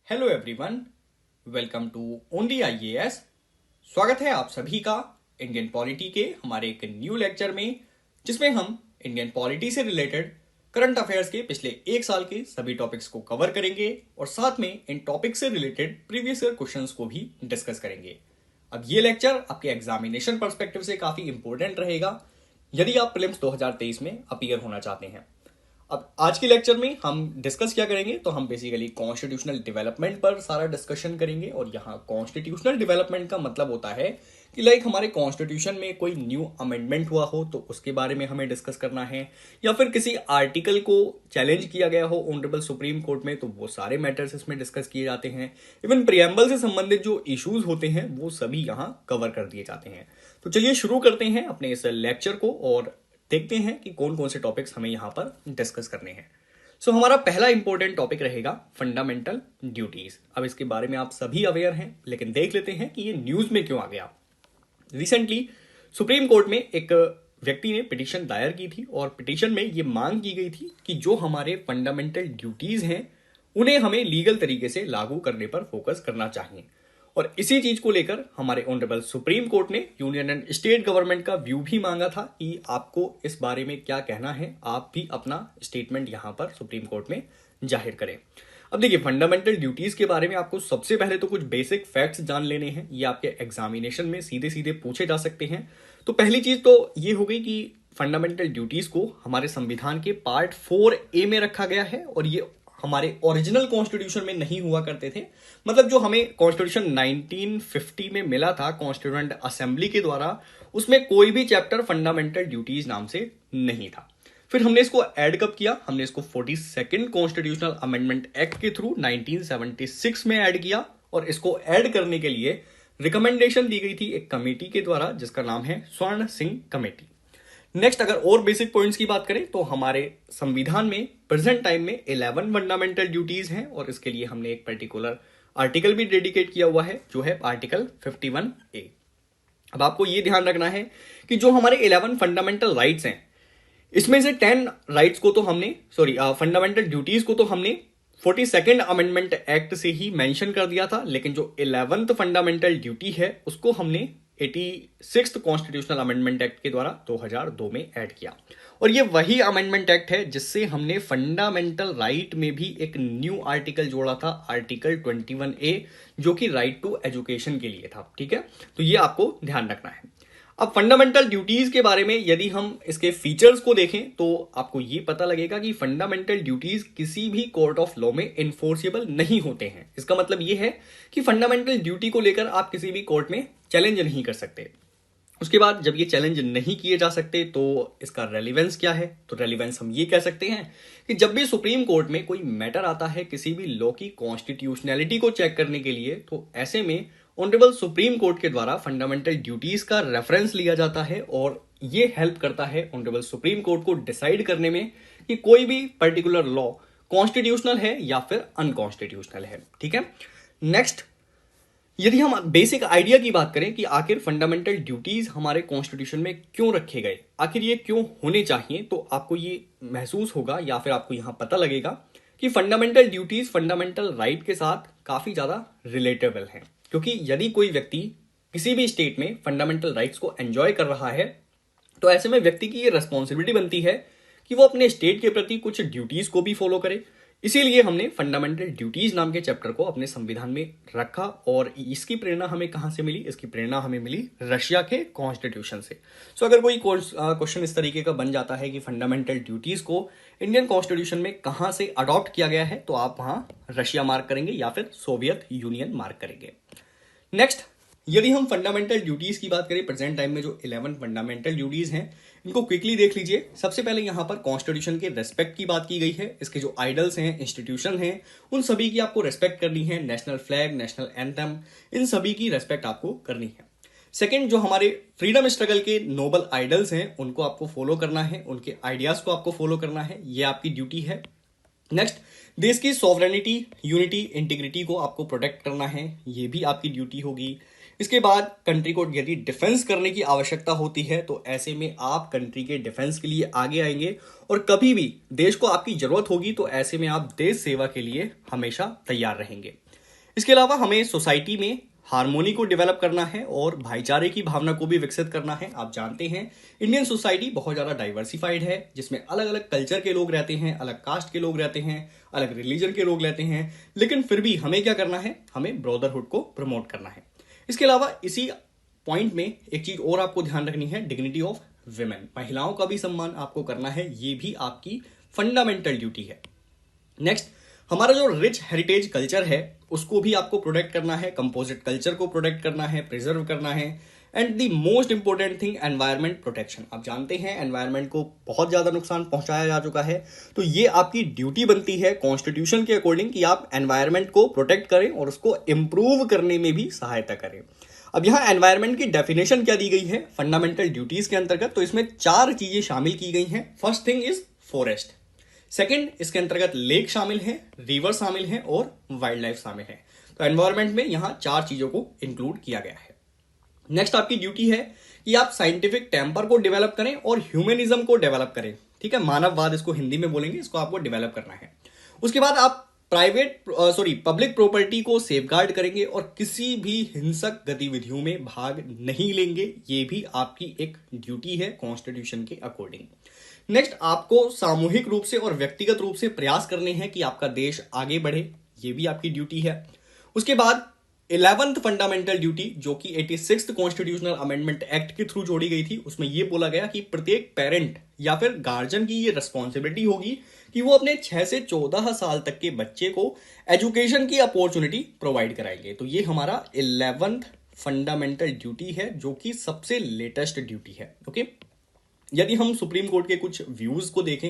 Hello everyone, welcome to only IAS. स्वागत है आप सभी का इंडियन पॉलिटी के हमारे एक न्यू लेक्चर में, जिसमें हम इंडियन पॉलिटी से रिलेटेड करंट अफेयर्स के पिछले एक साल के सभी टॉपिक्स को कवर करेंगे और साथ में इन टॉपिक से रिलेटेड प्रीवियस ईयर क्वेश्चंस को भी डिस्कस करेंगे। अब ये लेक्चर आपके एग्जामिनेशन पर्सपेक्टिव से काफी इंपॉर्टेंट रहेगा यदि आप प्रीलिम्स 2023 में अपीयर होना चाहते हैं। अब आज के लेक्चर में हम डिस्कस क्या करेंगे, तो हम बेसिकली कॉन्स्टिट्यूशनल डेवलपमेंट पर सारा डिस्कशन करेंगे। और यहाँ कॉन्स्टिट्यूशनल डेवलपमेंट का मतलब होता है कि लाइक हमारे कॉन्स्टिट्यूशन में कोई न्यू अमेंडमेंट हुआ हो तो उसके बारे में हमें डिस्कस करना है, या फिर किसी आर्टिकल को चैलेंज किया गया हो ऑनरेबल सुप्रीम कोर्ट में तो वो सारे मैटर्स इसमें डिस्कस किए जाते हैं। इवन प्रियम्बल से संबंधित जो इश्यूज होते हैं वो सभी यहाँ कवर कर दिए जाते हैं। तो चलिए शुरू करते हैं अपने इस लेक्चर को और देखते हैं कि कौन कौन से टॉपिक्स हमें यहां पर डिस्कस करने हैं। सो हमारा पहला इंपॉर्टेंट टॉपिक रहेगा फंडामेंटल ड्यूटीज। अब इसके बारे में आप सभी अवेयर हैं, लेकिन देख लेते हैं कि ये न्यूज में क्यों आ गया। रिसेंटली सुप्रीम कोर्ट में एक व्यक्ति ने पिटीशन दायर की थी और पिटीशन में ये मांग की गई थी कि जो हमारे फंडामेंटल ड्यूटीज हैं उन्हें हमें लीगल तरीके से लागू करने पर फोकस करना चाहिए। और इसी चीज को लेकर हमारे ऑनरेबल सुप्रीम कोर्ट ने यूनियन एंड स्टेट गवर्नमेंट का व्यू भी मांगा था कि आपको इस बारे में क्या कहना है, आप भी अपना स्टेटमेंट यहां पर सुप्रीम कोर्ट में जाहिर करें। अब देखिए, फंडामेंटल ड्यूटीज के बारे में आपको सबसे पहले तो कुछ बेसिक फैक्ट्स जान लेने हैं। ये आपके एग्जामिनेशन में सीधे सीधे पूछे जा सकते हैं। तो पहली चीज तो ये हो गई कि फंडामेंटल ड्यूटीज को हमारे संविधान के पार्ट 4A में रखा गया है और ये हमारे ओरिजिनल कॉन्स्टिट्यूशन में नहीं हुआ करते थे। मतलब जो हमें कॉन्स्टिट्यूशन 1950 में मिला था कॉन्स्टिट्यूएंट असेंबली के द्वारा, उसमें कोई भी चैप्टर फंडामेंटल ड्यूटीज नाम से नहीं था। फिर हमने इसको ऐड कब किया? हमने इसको 42nd कॉन्स्टिट्यूशनल अमेंडमेंट एक्ट के थ्रू 1976 में ऐड किया। और इसको ऐड करने के लिए रिकमेंडेशन दी गई थी एक कमेटी के द्वारा जिसका नाम है स्वर्ण सिंह कमेटी। नेक्स्ट, अगर और बेसिक पॉइंट्स की बात करें तो हमारे संविधान में प्रेजेंट टाइम में 11 फंडामेंटल ड्यूटीज हैं और इसके लिए हमने एक पर्टिकुलर आर्टिकल भी डेडिकेट किया हुआ है जो है आर्टिकल 51A। अब आपको यह ध्यान रखना है कि जो हमारे 11 फंडामेंटल राइट्स हैं इसमें से 10 राइट्स को तो हमने फंडामेंटल ड्यूटीज को तो हमने 42nd अमेंडमेंट एक्ट से ही मेंशन कर दिया था, लेकिन जो 11th फंडामेंटल ड्यूटी है उसको हमने 86th कॉन्स्टिट्यूशनल अमेंडमेंट एक्ट के द्वारा 2002 में ऐड किया। और ये वही अमेंडमेंट एक्ट है जिससे हमने फंडामेंटल राइट में भी एक न्यू आर्टिकल जोड़ा था, आर्टिकल 21A, जो कि राइट टू एजुकेशन के लिए था। ठीक है, तो ये आपको ध्यान रखना है। अब फंडामेंटल ड्यूटीज के बारे में यदि हम इसके फीचर्स को देखें तो आपको ये पता लगेगा कि फंडामेंटल ड्यूटीज किसी भी कोर्ट ऑफ लॉ में इन्फोर्सेबल नहीं होते हैं। इसका मतलब ये है कि फंडामेंटल ड्यूटी को लेकर आप किसी भी कोर्ट में चैलेंज नहीं कर सकते। उसके बाद जब ये चैलेंज नहीं किए जा सकते तो इसका रेलिवेंस क्या है? तो रेलिवेंस हम ये कह सकते हैं कि जब भी सुप्रीम कोर्ट में कोई मैटर आता है किसी भी लॉ की कॉन्स्टिट्यूशनैलिटी को चेक करने के लिए, तो ऐसे में ऑनरेबल सुप्रीम कोर्ट के द्वारा फंडामेंटल ड्यूटीज का रेफरेंस लिया जाता है और ये हेल्प करता है ऑनरेबल सुप्रीम कोर्ट को डिसाइड करने में कि कोई भी पर्टिकुलर लॉ कॉन्स्टिट्यूशनल है या फिर अनकॉन्स्टिट्यूशनल है। ठीक है, नेक्स्ट, यदि हम बेसिक आइडिया की बात करें कि आखिर फंडामेंटल ड्यूटीज हमारे कॉन्स्टिट्यूशन में क्यों रखे गए, आखिर ये क्यों होने चाहिए, तो आपको ये महसूस होगा या फिर आपको यहां पता लगेगा कि फंडामेंटल ड्यूटीज फंडामेंटल राइट के साथ काफी ज्यादा रिलेटेबल हैं। क्योंकि यदि कोई व्यक्ति किसी भी स्टेट में फंडामेंटल राइट्स को एंजॉय कर रहा है तो ऐसे में व्यक्ति की ये रेस्पॉन्सिबिलिटी बनती है कि वो अपने स्टेट के प्रति कुछ ड्यूटीज को भी फॉलो करे। इसीलिए हमने फंडामेंटल ड्यूटीज नाम के चैप्टर को अपने संविधान में रखा। और इसकी प्रेरणा हमें कहां से मिली? इसकी प्रेरणा हमें मिली रशिया के कॉन्स्टिट्यूशन से। सो अगर कोई क्वेश्चन इस तरीके का बन जाता है कि फंडामेंटल ड्यूटीज को इंडियन कॉन्स्टिट्यूशन में कहां से अडॉप्ट किया गया है, तो आप वहां रशिया मार्क करेंगे या फिर सोवियत यूनियन मार्क करेंगे। नेक्स्ट, यदि हम फंडामेंटल ड्यूटीज की बात करें प्रेजेंट टाइम में जो 11 फंडामेंटल ड्यूटीज हैं इनको क्विकली देख लीजिए। सबसे पहले यहां पर कॉन्स्टिट्यूशन के रेस्पेक्ट की बात की गई है। इसके जो आइडल्स हैं, इंस्टीट्यूशन हैं, उन सभी की आपको रेस्पेक्ट करनी है। नेशनल फ्लैग, नेशनल एंथम, इन सभी की रेस्पेक्ट आपको करनी है। सेकेंड, जो हमारे फ्रीडम स्ट्रगल के नोबल आइडल्स हैं उनको आपको फॉलो करना है, उनके आइडियाज को आपको फॉलो करना है, ये आपकी ड्यूटी है। नेक्स्ट, देश की सॉवरेनिटी, यूनिटी, इंटीग्रिटी को आपको प्रोटेक्ट करना है, ये भी आपकी ड्यूटी होगी। इसके बाद कंट्री को यदि डिफेंस करने की आवश्यकता होती है तो ऐसे में आप कंट्री के डिफेंस के लिए आगे आएंगे, और कभी भी देश को आपकी जरूरत होगी तो ऐसे में आप देश सेवा के लिए हमेशा तैयार रहेंगे। इसके अलावा हमें सोसाइटी में हार्मोनी को डेवलप करना है और भाईचारे की भावना को भी विकसित करना है। आप जानते हैं इंडियन सोसाइटी बहुत ज़्यादा डाइवर्सिफाइड है, जिसमें अलग अलग कल्चर के लोग रहते हैं, अलग कास्ट के लोग रहते हैं, अलग रिलीजन के लोग रहते हैं, लेकिन फिर भी हमें क्या करना है, हमें ब्रदरहुड को प्रमोट करना है। इसके अलावा इसी पॉइंट में एक चीज और आपको ध्यान रखनी है, डिग्निटी ऑफ विमेन, महिलाओं का भी सम्मान आपको करना है, ये भी आपकी फंडामेंटल ड्यूटी है। नेक्स्ट, हमारा जो रिच हेरिटेज कल्चर है उसको भी आपको प्रोटेक्ट करना है, कंपोजिट कल्चर को प्रोटेक्ट करना है, प्रिजर्व करना है। And the most important thing, environment protection. आप जानते हैं एनवायरमेंट को बहुत ज्यादा नुकसान पहुंचाया जा चुका है, तो ये आपकी ड्यूटी बनती है कॉन्स्टिट्यूशन के अकॉर्डिंग कि आप एनवायरमेंट को प्रोटेक्ट करें और उसको इंप्रूव करने में भी सहायता करें। अब यहाँ एनवायरमेंट की डेफिनेशन क्या दी गई है फंडामेंटल ड्यूटीज के अंतर्गत, तो इसमें 4 चीजें शामिल की गई हैं। First thing is forest, second इसके अंतर्गत लेक शामिल है, रिवर शामिल है और वाइल्ड लाइफ शामिल है। तो एनवायरमेंट में यहां 4 चीजों को इंक्लूड किया गया है। नेक्स्ट आपकी ड्यूटी है कि आप साइंटिफिक टेम्पर को डेवलप करें और ह्यूमनिज्म को डेवलप करें। ठीक है, मानववाद इसको हिंदी में बोलेंगे, इसको आपको डेवलप करना है। उसके बाद आप पब्लिक प्रॉपर्टी को सेफगार्ड करेंगे और किसी भी हिंसक गतिविधियों में भाग नहीं लेंगे, ये भी आपकी एक ड्यूटी है कॉन्स्टिट्यूशन के अकॉर्डिंग। नेक्स्ट, आपको सामूहिक रूप से और व्यक्तिगत रूप से प्रयास करने हैं कि आपका देश आगे बढ़े, ये भी आपकी ड्यूटी है। उसके बाद 11th फंडामेंटल ड्यूटी जो कि 86th कॉन्स्टिट्यूशनल अमेंडमेंट एक्ट के थ्रू जोड़ी गई थी, उसमें यह बोला गया कि प्रत्येक पेरेंट या फिर गार्जियन की ये रिस्पॉन्सिबिलिटी होगी कि वो अपने 6 से 14 साल तक के बच्चे को एजुकेशन की अपॉर्चुनिटी प्रोवाइड कराएंगे। तो ये हमारा 11th फंडामेंटल ड्यूटी है जो कि सबसे लेटेस्ट ड्यूटी है। ओके, यदि हम सुप्रीम कोर्ट के कुछ व्यूज को देखें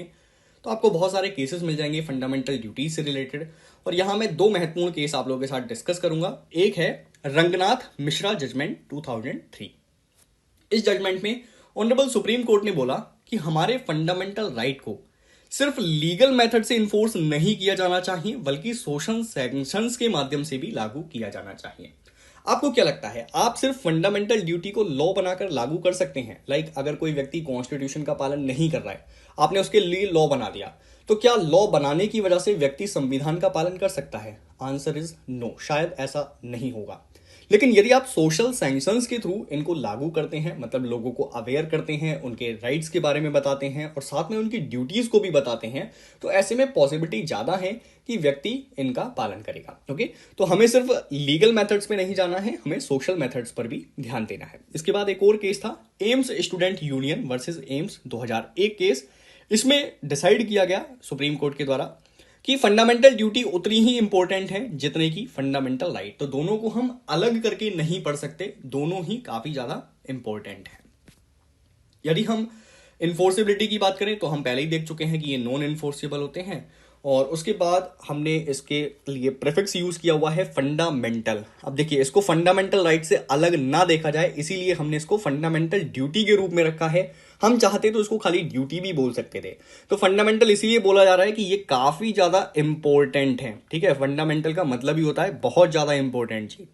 तो आपको बहुत सारे केसेस मिल जाएंगे फंडामेंटल ड्यूटीज से रिलेटेड, और यहां मैं 2 महत्वपूर्ण केस आप लोगों के साथ डिस्कस करूंगा। एक है रंगनाथ मिश्रा जजमेंट 2003। इस जजमेंट में ऑनरेबल सुप्रीम कोर्ट ने बोला कि हमारे फंडामेंटल राइट को सिर्फ लीगल मेथड से इन्फोर्स नहीं किया जाना चाहिए, बल्कि सोशल सैंक्शंस के माध्यम से भी लागू किया जाना चाहिए। आपको क्या लगता है, आप सिर्फ फंडामेंटल ड्यूटी को लॉ बनाकर लागू कर सकते हैं? लाइक अगर कोई व्यक्ति कॉन्स्टिट्यूशन का पालन नहीं कर रहा है, आपने उसके लिए लॉ बना दिया, तो क्या लॉ बनाने की वजह से व्यक्ति संविधान का पालन कर सकता है? आंसर इज नो, शायद ऐसा नहीं होगा। लेकिन यदि आप सोशल सैंक्शंस के थ्रू इनको लागू करते हैं, मतलब लोगों को अवेयर करते हैं, उनके राइट्स के बारे में बताते हैं और साथ में उनकी ड्यूटीज को भी बताते हैं, तो ऐसे में पॉसिबिलिटी ज्यादा है कि व्यक्ति इनका पालन करेगा। ओके, तो हमें सिर्फ लीगल मेथड्स में नहीं जाना है, हमें सोशल मेथड्स पर भी ध्यान देना है। इसके बाद एक और केस था AIIMS student union versus AIIMS 2001 case. इसमें डिसाइड किया गया सुप्रीम कोर्ट के द्वारा कि फंडामेंटल ड्यूटी उतनी ही इंपॉर्टेंट है जितने की फंडामेंटल राइट, तो दोनों को हम अलग करके नहीं पढ़ सकते, दोनों ही काफी ज्यादा इंपॉर्टेंट है। यदि हम इन्फोर्सिबिलिटी की बात करें तो हम पहले ही देख चुके हैं कि ये नॉन इन्फोर्सेबल होते हैं, और उसके बाद हमने इसके लिए प्रीफिक्स यूज किया हुआ है फंडामेंटल। अब देखिए, इसको फंडामेंटल राइट से अलग ना देखा जाए, इसीलिए हमने इसको फंडामेंटल ड्यूटी के रूप में रखा है। हम चाहते तो इसको खाली ड्यूटी भी बोल सकते थे। तो फंडामेंटल इसीलिए बोला जा रहा है कि ये काफी ज्यादा इंपॉर्टेंट है। ठीक है, फंडामेंटल का मतलब ही होता है बहुत ज्यादा इंपॉर्टेंट चीज।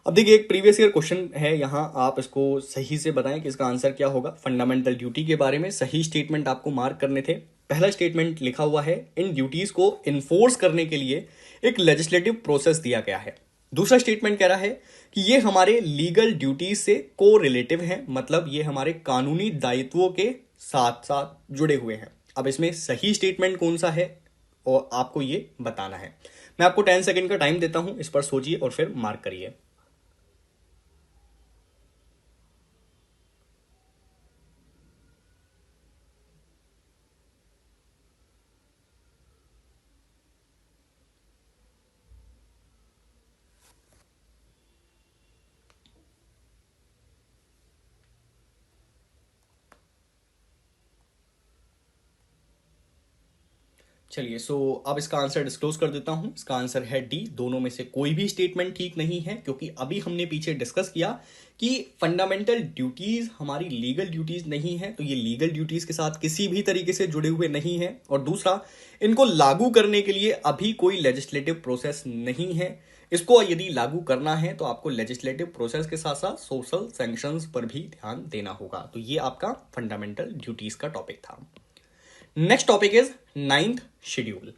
अब देखिए, एक प्रीवियस ईयर क्वेश्चन है यहाँ, आप इसको सही से बताएं कि इसका आंसर क्या होगा। फंडामेंटल ड्यूटी के बारे में सही स्टेटमेंट आपको मार्क करने थे। पहला स्टेटमेंट लिखा हुआ है, इन ड्यूटीज को इन्फोर्स करने के लिए एक लेजिस्लेटिव प्रोसेस दिया गया है। दूसरा स्टेटमेंट कह रहा है कि ये हमारे लीगल ड्यूटीज से को रिलेटिव है, मतलब ये हमारे कानूनी दायित्वों के साथ साथ जुड़े हुए हैं। अब इसमें सही स्टेटमेंट कौन सा है और आपको ये बताना है। मैं आपको 10 सेकेंड का टाइम देता हूं, इस पर सोचिए और फिर मार्क करिए। चलिए, सो अब इसका आंसर डिस्क्लोज कर देता हूं। इसका आंसर है डी, दोनों में से कोई भी स्टेटमेंट ठीक नहीं है, क्योंकि अभी हमने पीछे डिस्कस किया कि फंडामेंटल ड्यूटीज हमारी लीगल ड्यूटीज नहीं है, तो ये लीगल ड्यूटीज के साथ किसी भी तरीके से जुड़े हुए नहीं है। और दूसरा, इनको लागू करने के लिए अभी कोई लेजिस्लेटिव प्रोसेस नहीं है। इसको यदि लागू करना है तो आपको लेजिस्लेटिव प्रोसेस के साथ साथ सोशल सैंक्शंस पर भी ध्यान देना होगा। तो ये आपका फंडामेंटल ड्यूटीज का टॉपिक था। Next topic is ninth schedule.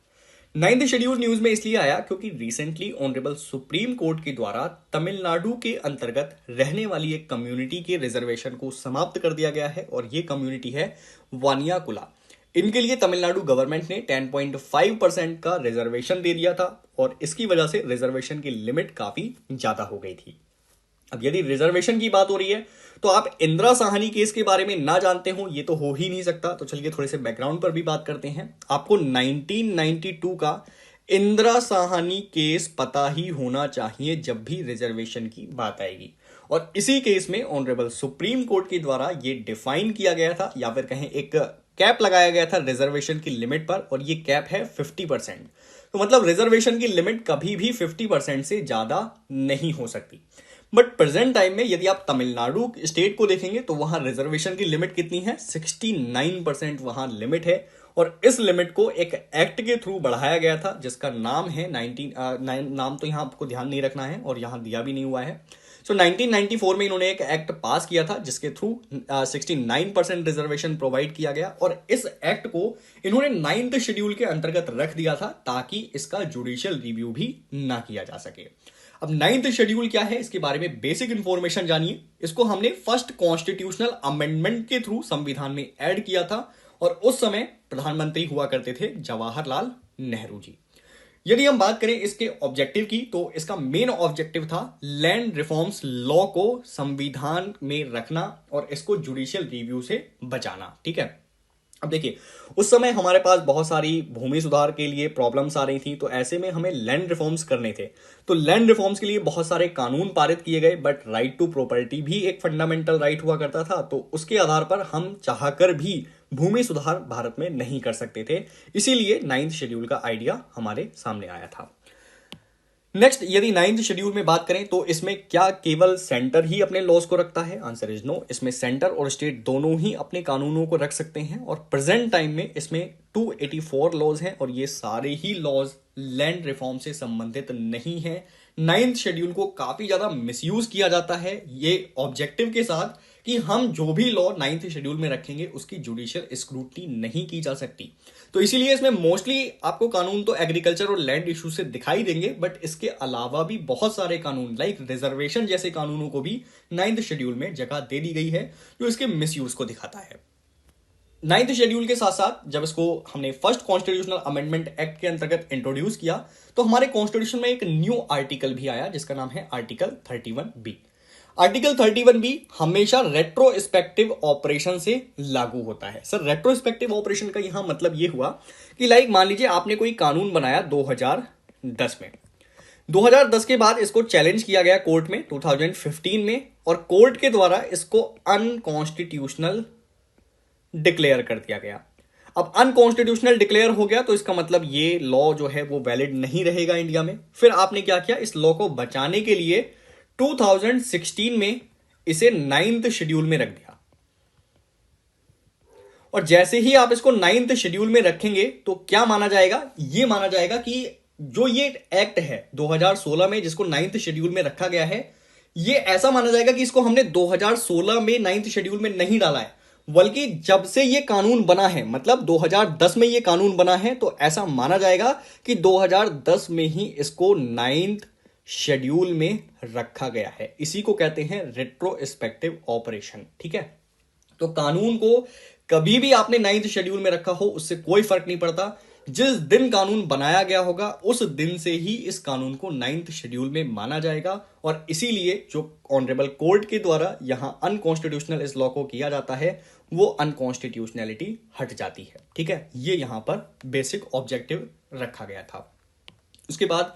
Ninth schedule news में इसलिए आया क्योंकि रिसेंटली ऑनरेबल सुप्रीम कोर्ट के द्वारा तमिलनाडु के अंतर्गत रहने वाली एक कम्युनिटी के रिजर्वेशन को समाप्त कर दिया गया है, और ये कम्युनिटी है वानियाकुला। इनके लिए तमिलनाडु गवर्नमेंट ने 10.5% का रिजर्वेशन दे दिया था, और इसकी वजह से रिजर्वेशन की लिमिट काफी ज्यादा हो गई थी। अब यदि रिजर्वेशन की बात हो रही है तो आप इंदिरा साहनी केस के बारे में ना जानते हो, ये तो हो ही नहीं सकता। तो चलिए थोड़े से बैकग्राउंड पर भी बात करते हैं। आपको 1992 का इंदिरा साहनी केस पता ही होना चाहिए जब भी रिजर्वेशन की बात आएगी, और इसी केस में ऑनरेबल सुप्रीम कोर्ट के द्वारा ये डिफाइन किया गया था, या फिर कहें एक कैप लगाया गया था रिजर्वेशन की लिमिट पर, और ये कैप है 50%। तो मतलब रिजर्वेशन की लिमिट कभी भी 50% से ज्यादा नहीं हो सकती। बट प्रेजेंट टाइम में यदि आप तमिलनाडु स्टेट को देखेंगे तो वहां रिजर्वेशन की लिमिट कितनी है, 69% वहां लिमिट है। और इस लिमिट को एक एक्ट के थ्रू बढ़ाया गया था, जिसका नाम है नाम तो यहां आपको ध्यान नहीं रखना है और यहां दिया भी नहीं हुआ है। सो 1994 में इन्होंने एक एक्ट पास किया था, जिसके थ्रू 69% रिजर्वेशन प्रोवाइड किया गया, और इस एक्ट को इन्होंने 9th शेड्यूल के अंतर्गत रख दिया था ताकि इसका जुडिशियल रिव्यू भी ना किया जा सके। अब 9th शेड्यूल क्या है, इसके बारे में बेसिक इंफॉर्मेशन जानिए। इसको हमने फर्स्ट कॉन्स्टिट्यूशनल अमेंडमेंट के थ्रू संविधान में ऐड किया था, और उस समय प्रधानमंत्री हुआ करते थे जवाहरलाल नेहरू जी। यदि हम बात करें इसके ऑब्जेक्टिव की, तो इसका मेन ऑब्जेक्टिव था लैंड रिफॉर्म्स लॉ को संविधान में रखना और इसको जुडिशियल रिव्यू से बचाना। ठीक है, अब देखिए उस समय हमारे पास बहुत सारी भूमि सुधार के लिए प्रॉब्लम्स आ रही थी, तो ऐसे में हमें लैंड रिफॉर्म्स करने थे। तो लैंड रिफॉर्म्स के लिए बहुत सारे कानून पारित किए गए, बट राइट टू प्रॉपर्टी भी एक फंडामेंटल राइट हुआ करता था, तो उसके आधार पर हम चाहकर भी भूमि सुधार भारत में नहीं कर सकते थे। इसीलिए 9th शेड्यूल का आइडिया हमारे सामने आया था। नेक्स्ट, यदि 9th शेड्यूल में बात करें तो इसमें क्या केवल सेंटर ही अपने लॉज को रखता है? Answer is no. इसमें सेंटर और स्टेट दोनों ही अपने कानूनों को रख सकते हैं, और प्रेजेंट टाइम में इसमें 284 लॉज हैं, और ये सारे ही लॉज लैंड रिफॉर्म से संबंधित नहीं है। 9th शेड्यूल को काफी ज्यादा मिसयूज किया जाता है ये ऑब्जेक्टिव के साथ कि हम जो भी लॉ 9th शेड्यूल में रखेंगे उसकी जुडिशियल स्क्रूटनी नहीं की जा सकती। तो इसीलिए इसमें मोस्टली आपको कानून तो एग्रीकल्चर और लैंड इशू से दिखाई देंगे, बट इसके अलावा भी बहुत सारे कानून लाइक रिजर्वेशन जैसे कानूनों को भी 9th शेड्यूल में जगह दे दी गई है, जो इसके मिसयूज को दिखाता है। 9th शेड्यूल के साथ साथ जब इसको हमने फर्स्ट कॉन्स्टिट्यूशनल अमेंडमेंट एक्ट के अंतर्गत इंट्रोड्यूस किया, तो हमारे कॉन्स्टिट्यूशन में एक न्यू आर्टिकल भी आया, जिसका नाम है आर्टिकल 31B। आर्टिकल 31B हमेशा रेट्रोस्पेक्टिव ऑपरेशन से लागू होता है। सर, रेट्रोस्पेक्टिव ऑपरेशन का यहां मतलब यह हुआ कि लाइक मान लीजिए आपने कोई कानून बनाया 2010 में, 2010 के बाद इसको चैलेंज किया गया कोर्ट में 2015 में, और कोर्ट के द्वारा इसको अनकॉन्स्टिट्यूशनल डिक्लेयर कर दिया गया। अब अनकॉन्स्टिट्यूशनल डिक्लेयर हो गया तो इसका मतलब ये लॉ जो है वो वैलिड नहीं रहेगा इंडिया में। फिर आपने क्या किया, इस लॉ को बचाने के लिए 2016 में इसे 9th शेड्यूल में रख दिया, और जैसे ही आप इसको 9th शेड्यूल में रखेंगे तो क्या माना जाएगा, ये माना जाएगा कि जो ये एक्ट है 2016 में जिसको 9th शेड्यूल में रखा गया है, ये ऐसा माना जाएगा कि इसको हमने 2016 में 9th शेड्यूल में नहीं डाला है, बल्कि जब से ये कानून बना है, मतलब 2010 में ये कानून बना है, तो ऐसा माना जाएगा कि 2010 में ही इसको 9th शेड्यूल में रखा गया है। इसी को कहते हैं रेट्रोस्पेक्टिव ऑपरेशन। ठीक है, तो कानून को कभी भी आपने 9th शेड्यूल में रखा हो उससे कोई फर्क नहीं पड़ता। जिस दिन कानून बनाया गया होगा उस दिन से ही इस कानून को 9th शेड्यूल में माना जाएगा, और इसीलिए जो ऑनरेबल कोर्ट के द्वारा यहां अनकॉन्स्टिट्यूशनल इस लॉ को किया जाता है वो अनकॉन्स्टिट्यूशनैलिटी हट जाती है। ठीक है, ये यहां पर बेसिक ऑब्जेक्टिव रखा गया था। उसके बाद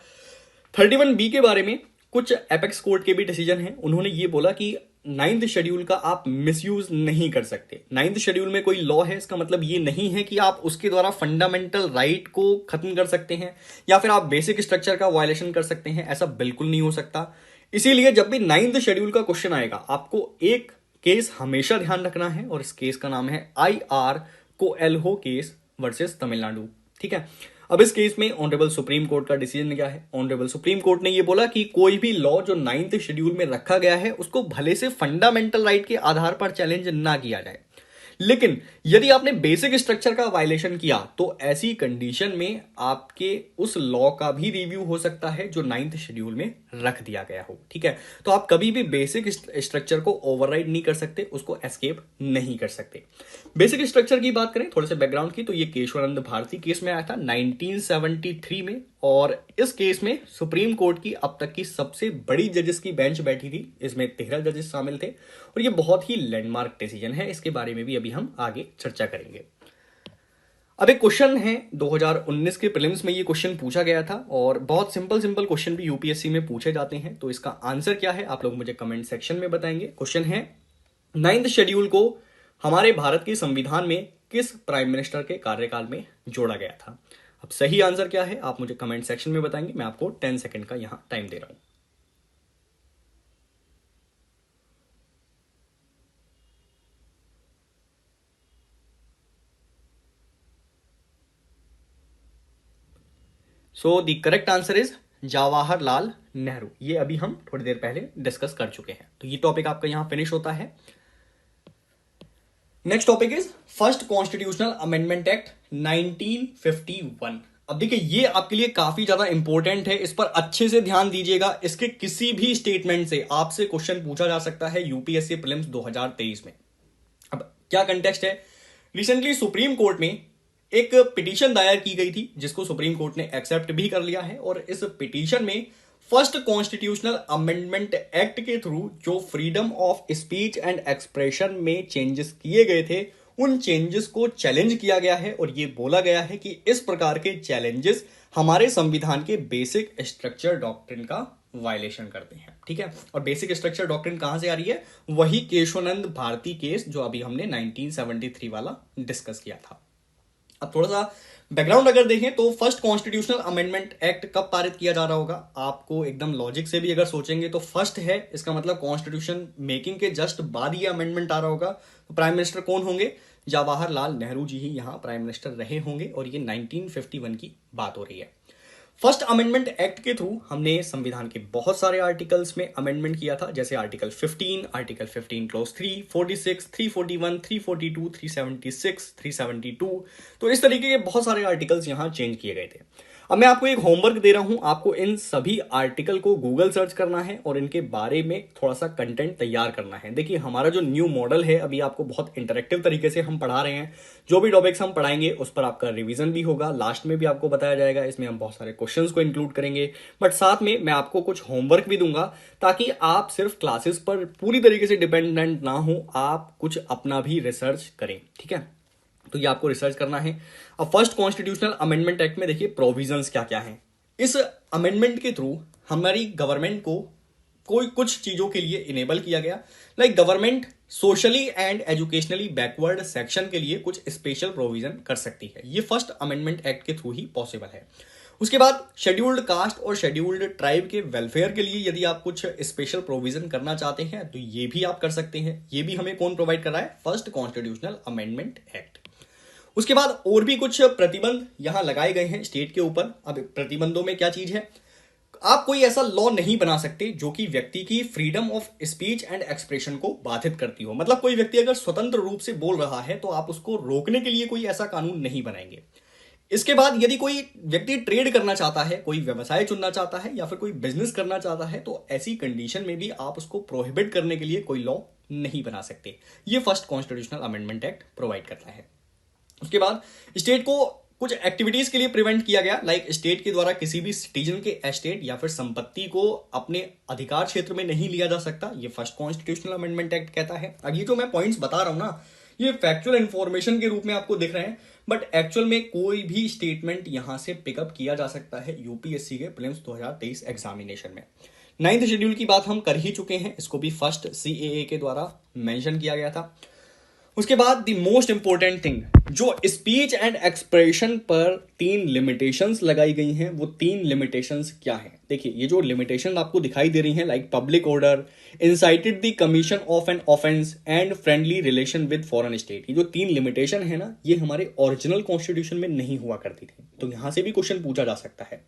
31B के बारे में कुछ एपेक्स कोर्ट के भी डिसीजन हैं। उन्होंने ये बोला कि नाइन्थ शेड्यूल का आप मिसयूज नहीं कर सकते। नाइन्थ शेड्यूल में कोई लॉ है, इसका मतलब ये नहीं है कि आप उसके द्वारा फंडामेंटल राइट को खत्म कर सकते हैं या फिर आप बेसिक स्ट्रक्चर का वायलेशन कर सकते हैं। ऐसा बिल्कुल नहीं हो सकता। इसीलिए जब भी नाइन्थ शेड्यूल का क्वेश्चन आएगा, आपको एक केस हमेशा ध्यान रखना है और इस केस का नाम है IR Coelho case versus Tamil Nadu. ठीक है। अब इस केस में ऑनरेबल सुप्रीम कोर्ट का डिसीजन क्या है? ऑनरेबल सुप्रीम कोर्ट ने यह बोला कि कोई भी लॉ जो नाइन्थ शेड्यूल में रखा गया है उसको भले से फंडामेंटल राइट के आधार पर चैलेंज ना किया जाए, लेकिन यदि आपने बेसिक स्ट्रक्चर का वायलेशन किया तो ऐसी कंडीशन में आपके उस लॉ का भी रिव्यू हो सकता है जो नाइन्थ शेड्यूल में रख दिया गया हो। ठीक है। तो आप कभी भी बेसिक स्ट्रक्चर को ओवरराइड नहीं कर सकते, उसको एस्केप नहीं कर सकते। बेसिक स्ट्रक्चर की बात करें थोड़े से बैकग्राउंड की, तो ये केशवानंद भारती केस में आया था 1973 में, और इस केस में सुप्रीम कोर्ट की अब तक की सबसे बड़ी जजेस की बेंच बैठी थी। इसमें 13 जजेस शामिल थे और ये बहुत ही लैंडमार्क डिसीजन है। इसके बारे में भी अभी हम आगे चर्चा करेंगे। अब एक क्वेश्चन है 2019 के प्रीलिम्स में ये क्वेश्चन पूछा गया था और बहुत सिंपल क्वेश्चन भी यूपीएससी में पूछे जाते हैं। तो इसका आंसर क्या है आप लोग मुझे कमेंट सेक्शन में बताएंगे। क्वेश्चन है, नाइन्थ शेड्यूल को हमारे भारत के संविधान में किस प्राइम मिनिस्टर के कार्यकाल में जोड़ा गया था? अब सही आंसर क्या है आप मुझे कमेंट सेक्शन में बताएंगे। मैं आपको 10 सेकंड का यहां टाइम दे रहा हूं। So the correct answer is Jawaharlal Nehru. ये अभी हम थोड़ी देर पहले डिस्कस कर चुके हैं। तो ये टॉपिक आपका यहां फिनिश होता है। Next topic is first constitutional amendment act 1951। अब देखिए ये आपके लिए काफी ज्यादा इंपॉर्टेंट है, इस पर अच्छे से ध्यान दीजिएगा। इसके किसी भी स्टेटमेंट से आपसे क्वेश्चन पूछा जा सकता है यूपीएससी प्रीलिम्स 2023 में। अब क्या कंटेक्स्ट है, रिसेंटली सुप्रीम कोर्ट में एक पिटीशन दायर की गई थी जिसको सुप्रीम कोर्ट ने एक्सेप्ट भी कर लिया है, और इस पिटीशन में फर्स्ट कॉन्स्टिट्यूशनल अमेंडमेंट एक्ट के थ्रू जो freedom of speech and expression में चेंजेस किए गए थे उन चेंजेस को चैलेंज किया गया है, और यह बोला गया है कि इस प्रकार के चैलेंजेस हमारे संविधान के बेसिक स्ट्रक्चर डॉक्ट्रिन का वायलेशन करते हैं। ठीक है। और बेसिक स्ट्रक्चर डॉक्ट्रिन कहां से आ रही है? वही केशवानंद भारती केस जो अभी हमने 1973 वाला डिस्कस किया था। अब थोड़ा सा बैकग्राउंड अगर देखें तो फर्स्ट कॉन्स्टिट्यूशनल अमेंडमेंट एक्ट कब पारित किया जा रहा होगा? आपको एकदम लॉजिक से भी अगर सोचेंगे तो फर्स्ट है, इसका मतलब कॉन्स्टिट्यूशन मेकिंग के जस्ट बाद ये अमेंडमेंट आ रहा होगा। तो प्राइम मिनिस्टर कौन होंगे? जवाहरलाल नेहरू जी ही यहां प्राइम मिनिस्टर रहे होंगे, और ये 1951 की बात हो रही है। फर्स्ट अमेंडमेंट एक्ट के थ्रू हमने संविधान के बहुत सारे आर्टिकल्स में अमेंडमेंट किया था, जैसे आर्टिकल 15, आर्टिकल 15 क्लॉज 3, 46, 341, 342, 376, 372। तो इस तरीके के बहुत सारे आर्टिकल्स यहां चेंज किए गए थे। अब मैं आपको एक होमवर्क दे रहा हूं, आपको इन सभी आर्टिकल को गूगल सर्च करना है और इनके बारे में थोड़ा सा कंटेंट तैयार करना है। देखिए हमारा जो न्यू मॉडल है अभी आपको बहुत इंटरेक्टिव तरीके से हम पढ़ा रहे हैं। जो भी टॉपिक्स हम पढ़ाएंगे उस पर आपका रिवीजन भी होगा, लास्ट में भी आपको बताया जाएगा। इसमें हम बहुत सारे क्वेश्चंस को इंक्लूड करेंगे, बट साथ में मैं आपको कुछ होमवर्क भी दूंगा ताकि आप सिर्फ क्लासेस पर पूरी तरीके से डिपेंडेंट ना हो, आप कुछ अपना भी रिसर्च करें। ठीक है। तो ये आपको रिसर्च करना है। अब फर्स्ट कॉन्स्टिट्यूशनल अमेंडमेंट एक्ट में देखिए प्रोविजंस क्या क्या हैं। इस अमेंडमेंट के थ्रू हमारी गवर्नमेंट को कोई कुछ चीजों के लिए इनेबल किया गया, like government socially and educationally backward section के लिए कुछ स्पेशल प्रोविजन कर सकती है। ये फर्स्ट अमेंडमेंट एक्ट के थ्रू ही पॉसिबल है। उसके बाद शेड्यूल्ड कास्ट और शेड्यूल्ड ट्राइब के वेलफेयर के लिए यदि आप कुछ स्पेशल प्रोविजन करना चाहते हैं तो ये भी आप कर सकते हैं। ये भी हमें कौन प्रोवाइड कर रहा है? First constitutional amendment act. उसके बाद और भी कुछ प्रतिबंध यहां लगाए गए हैं स्टेट के ऊपर। अब प्रतिबंधों में क्या चीज है? आप कोई ऐसा लॉ नहीं बना सकते जो कि व्यक्ति की freedom of speech and expression को बाधित करती हो। मतलब कोई व्यक्ति अगर स्वतंत्र रूप से बोल रहा है तो आप उसको रोकने के लिए कोई ऐसा कानून नहीं बनाएंगे। इसके बाद यदि कोई व्यक्ति ट्रेड करना चाहता है, कोई व्यवसाय चुनना चाहता है या फिर कोई बिजनेस करना चाहता है, तो ऐसी कंडीशन में भी आप उसको प्रोहिबिट करने के लिए कोई लॉ नहीं बना सकते। ये first constitutional amendment act provide करता है। उसके बाद स्टेट को कुछ एक्टिविटीज के लिए प्रिवेंट किया गया, लाइक स्टेट के द्वारा किसी भी सिटीजन के एस्टेट या फिर संपत्ति को अपने अधिकार क्षेत्र में नहीं लिया जा सकता। ये फर्स्ट कॉन्स्टिट्यूशनल अमेंडमेंट एक्ट कहता है। अब ये जो मैं पॉइंट्स बता रहा हूं ना, ये फैक्चुअल इंफॉर्मेशन के रूप में आपको दिख रहे हैं, बट एक्चुअल में कोई भी स्टेटमेंट यहां से पिकअप किया जा सकता है यूपीएससी के प्रीलिम्स 2023 एग्जामिनेशन में। नाइन्थ शेड्यूल की बात हम कर ही चुके हैं, इसको भी फर्स्ट सीएए के द्वारा मेंशन किया गया था। उसके बाद द मोस्ट इंपॉर्टेंट थिंग, जो स्पीच एंड एक्सप्रेशन पर 3 लिमिटेशंस लगाई गई हैं, वो 3 लिमिटेशंस क्या हैं? देखिए, ये जो लिमिटेशन आपको दिखाई दे रही हैं, like public order, incited the commission of an offence and friendly relation with foreign state, ये जो 3 लिमिटेशन है ना, ये हमारे ओरिजिनल कॉन्स्टिट्यूशन में नहीं हुआ करती थी। तो यहां से भी क्वेश्चन पूछा जा सकता है।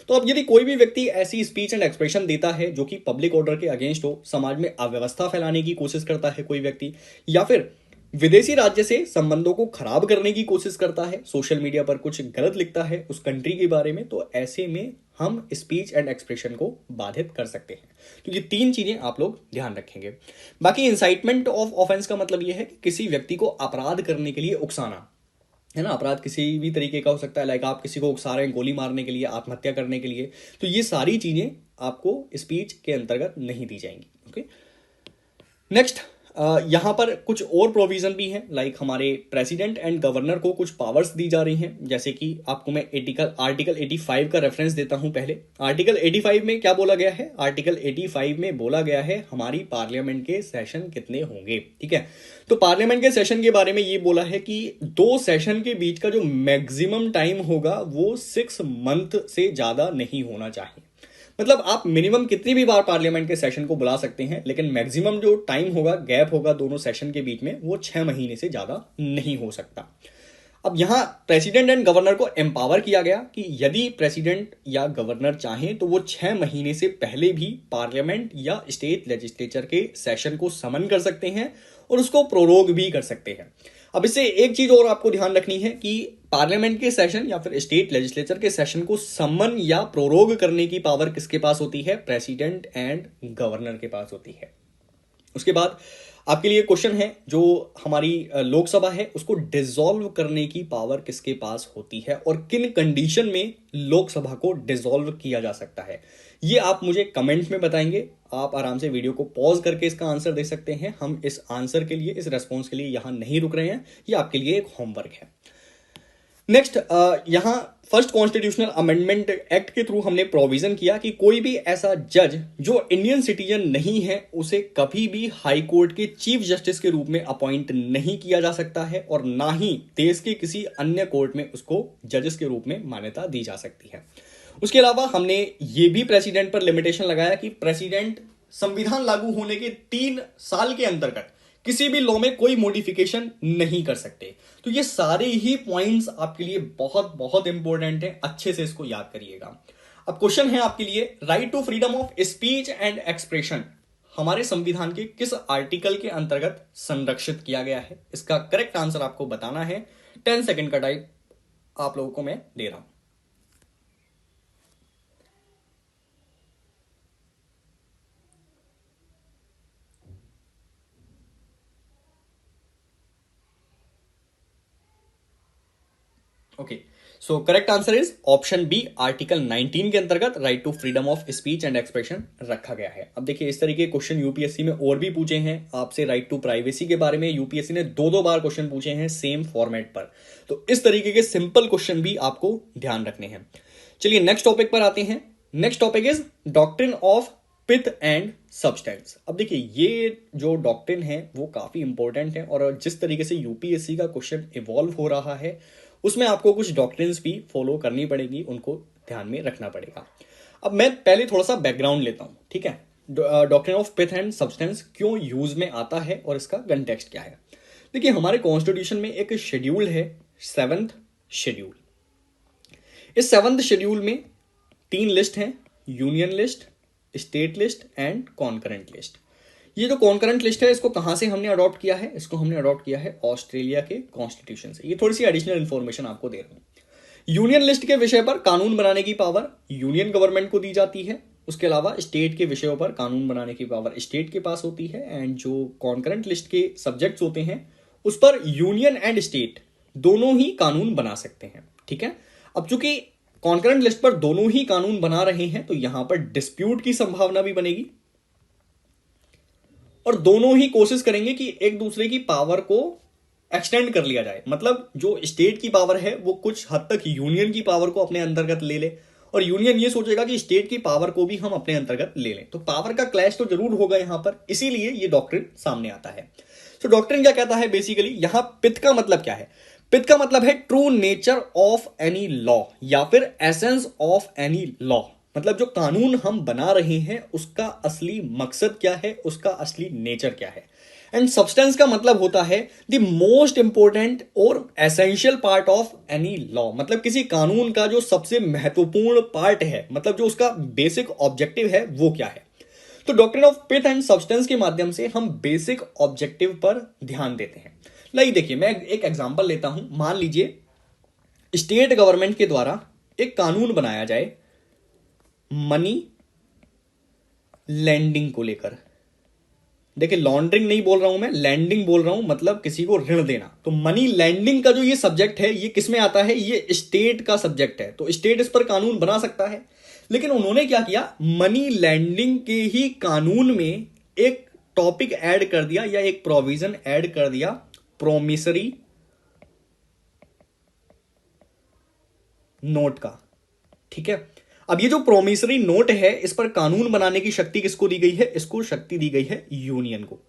तो अब यदि कोई भी व्यक्ति ऐसी स्पीच एंड एक्सप्रेशन देता है जो कि पब्लिक ऑर्डर के अगेंस्ट हो, समाज में अव्यवस्था फैलाने की कोशिश करता है कोई व्यक्ति, या फिर विदेशी राज्य से संबंधों को खराब करने की कोशिश करता है, सोशल मीडिया पर कुछ गलत लिखता है उस कंट्री के बारे में, तो ऐसे में हम स्पीच एंड एक्सप्रेशन को बाधित कर सकते हैं। तो ये 3 चीजें आप लोग ध्यान रखेंगे। बाकी इंसाइटमेंट ऑफ ऑफेंस का मतलब यह है कि किसी व्यक्ति को अपराध करने के लिए उकसाना, है ना। अपराध किसी भी तरीके का हो सकता है, लाइक आप किसी को उकसा रहे हैं गोली मारने के लिए, आत्महत्या करने के लिए, तो ये सारी चीजें आपको स्पीच के अंतर्गत नहीं दी जाएंगी। ओके, नेक्स्ट, यहां पर कुछ और प्रोविजन भी हैं, लाइक हमारे प्रेसिडेंट एंड गवर्नर को कुछ पावर्स दी जा रही हैं। जैसे कि आपको मैं आर्टिकल 85 का रेफरेंस देता हूं। पहले आर्टिकल 85 में क्या बोला गया है? आर्टिकल 85 में बोला गया है हमारी पार्लियामेंट के सेशन कितने होंगे, ठीक है। तो पार्लियामेंट के सेशन के बारे में ये बोला है कि 2 सेशन के बीच का जो मैक्सिमम टाइम होगा वो 6 मंथ से ज्यादा नहीं होना चाहिए। मतलब आप मिनिमम कितनी भी बार पार्लियामेंट के सेशन को बुला सकते हैं, लेकिन मैक्सिमम जो टाइम होगा, गैप होगा दोनों सेशन के बीच में, वो 6 महीने से ज्यादा नहीं हो सकता। अब यहां प्रेसिडेंट एंड गवर्नर को एम्पावर किया गया कि यदि प्रेसिडेंट या गवर्नर चाहें तो वो 6 महीने से पहले भी पार्लियामेंट या स्टेट लेजिस्लेचर के सेशन को समन कर सकते हैं और उसको प्रोरोग भी कर सकते हैं। अब इससे एक चीज और आपको ध्यान रखनी है कि पार्लियामेंट के सेशन या फिर स्टेट लेजिस्लेचर के सेशन को समन या प्रोरोग करने की पावर किसके पास होती है? प्रेसिडेंट एंड गवर्नर के पास होती है। उसके बाद आपके लिए क्वेश्चन है, जो हमारी लोकसभा है उसको डिसॉल्व करने की पावर किसके पास होती है और किन कंडीशन में लोकसभा को डिसॉल्व किया जा सकता है? ये आप मुझे कमेंट में बताएंगे। आप आराम से वीडियो को पॉज करके इसका आंसर दे सकते हैं। हम इस आंसर के लिए, इस रेस्पॉन्स के लिए यहां नहीं रुक रहे हैं, ये आपके लिए एक होमवर्क है। नेक्स्ट, यहां फर्स्ट कॉन्स्टिट्यूशनल अमेंडमेंट एक्ट के थ्रू हमने प्रोविजन किया कि कोई भी ऐसा जज जो इंडियन सिटीजन नहीं है उसे कभी भी हाई कोर्ट के चीफ जस्टिस के रूप में अपॉइंट नहीं किया जा सकता है और ना ही देश के किसी अन्य कोर्ट में उसको जजेस के रूप में मान्यता दी जा सकती है। उसके अलावा हमने ये भी प्रेसिडेंट पर लिमिटेशन लगाया कि प्रेसिडेंट संविधान लागू होने के 3 साल के अंतर्गत किसी भी लॉ में कोई मॉडिफिकेशन नहीं कर सकते। तो ये सारे ही पॉइंट्स आपके लिए बहुत बहुत इंपॉर्टेंट है, अच्छे से इसको याद करिएगा। अब क्वेश्चन है आपके लिए, right to freedom of speech and expression हमारे संविधान के किस आर्टिकल के अंतर्गत संरक्षित किया गया है? इसका करेक्ट आंसर आपको बताना है। 10 सेकेंड का टाइम आप लोगों को मैं दे रहा हूं। Okay, so correct answer is option B, article 19 के अंतर्गत right to freedom of speech and expression रखा गया है। अब देखिए, इस तरीके के क्वेश्चन यूपीएससी में और भी पूछे हैं आपसे। राइट टू प्राइवेसी के बारे में यूपीएससी ने 2 बार क्वेश्चन पूछे हैं सेम फॉर्मेट पर। तो इस तरीके के सिंपल क्वेश्चन भी आपको ध्यान रखने हैं। चलिए नेक्स्ट टॉपिक पर आते हैं। Next topic is doctrine of pith and substance. अब देखिए, ये जो डॉक्ट्रिन है वो काफी इंपॉर्टेंट है और जिस तरीके से यूपीएससी का क्वेश्चन इवॉल्व हो रहा है उसमें आपको कुछ डॉक्ट्रिन्स भी फॉलो करनी पड़ेगी, उनको ध्यान में रखना पड़ेगा। अब मैं पहले थोड़ा सा बैकग्राउंड लेता हूं, ठीक है। Doctrine of pith and substance क्यों यूज में आता है और इसका कंटेक्स्ट क्या है? देखिए, हमारे कॉन्स्टिट्यूशन में एक शेड्यूल है, 7th शेड्यूल। इस 7th शेड्यूल में 3 लिस्ट हैं, union list, state list and concurrent list. ये जो कॉन्करेंट लिस्ट है इसको कहां से हमने अडॉप्ट किया है? इसको हमने अडॉप्ट किया है ऑस्ट्रेलिया के कॉन्स्टिट्यूशन से। ये थोड़ी सी एडिशनल इंफॉर्मेशन आपको दे रहा हूं। यूनियन लिस्ट के विषय पर कानून बनाने की पावर यूनियन गवर्नमेंट को दी जाती है। उसके अलावा स्टेट के विषयों पर कानून बनाने की पावर स्टेट के पास होती है। एंड जो कॉन्करेंट लिस्ट के सब्जेक्ट्स होते हैं उस पर यूनियन एंड स्टेट दोनों ही कानून बना सकते हैं, ठीक है। अब चूंकि कॉन्करेंट लिस्ट पर दोनों ही कानून बना रहे हैं तो यहां पर डिस्प्यूट की संभावना भी बनेगी और दोनों ही कोशिश करेंगे कि एक दूसरे की पावर को एक्सटेंड कर लिया जाए। मतलब जो स्टेट की पावर है वो कुछ हद तक यूनियन की पावर को अपने अंतर्गत ले ले और यूनियन ये सोचेगा कि स्टेट की पावर को भी हम अपने अंतर्गत ले लें। तो पावर का क्लैश तो जरूर होगा यहां पर, इसीलिए ये डॉक्ट्रिन सामने आता है। तो डॉक्ट्रिन क्या कहता है बेसिकली, यहां पिथ का मतलब क्या है? पिथ का मतलब है true nature of any law या फिर एसेंस ऑफ एनी लॉ, मतलब जो कानून हम बना रहे हैं उसका असली मकसद क्या है, उसका असली नेचर क्या है। एंड सब्सटेंस का मतलब होता है द मोस्ट इंपॉर्टेंट और essential part of any law, मतलब किसी कानून का जो सबसे महत्वपूर्ण पार्ट है, मतलब जो उसका बेसिक ऑब्जेक्टिव है वो क्या है। तो doctrine of pith and substance के माध्यम से हम बेसिक ऑब्जेक्टिव पर ध्यान देते हैं। लाइक देखिए, मैं एक एग्जांपल लेता हूं। मान लीजिए स्टेट गवर्नमेंट के द्वारा एक कानून बनाया जाए मनी लैंडिंग को लेकर। देखिए, लॉन्ड्रिंग नहीं बोल रहा हूं मैं, लैंडिंग बोल रहा हूं, मतलब किसी को ऋण देना। तो मनी लैंडिंग का जो ये सब्जेक्ट है, ये किस में आता है? ये स्टेट का सब्जेक्ट है। तो स्टेट इस पर कानून बना सकता है, लेकिन उन्होंने क्या किया, मनी लैंडिंग के ही कानून में एक टॉपिक ऐड कर दिया या एक प्रोविजन ऐड कर दिया, प्रोमिसरी नोट का। ठीक है, अब ये जो प्रोमिसरी नोट है, इस पर कानून बनाने की शक्ति किसको दी गई है? इसको शक्ति दी गई है यूनियन को।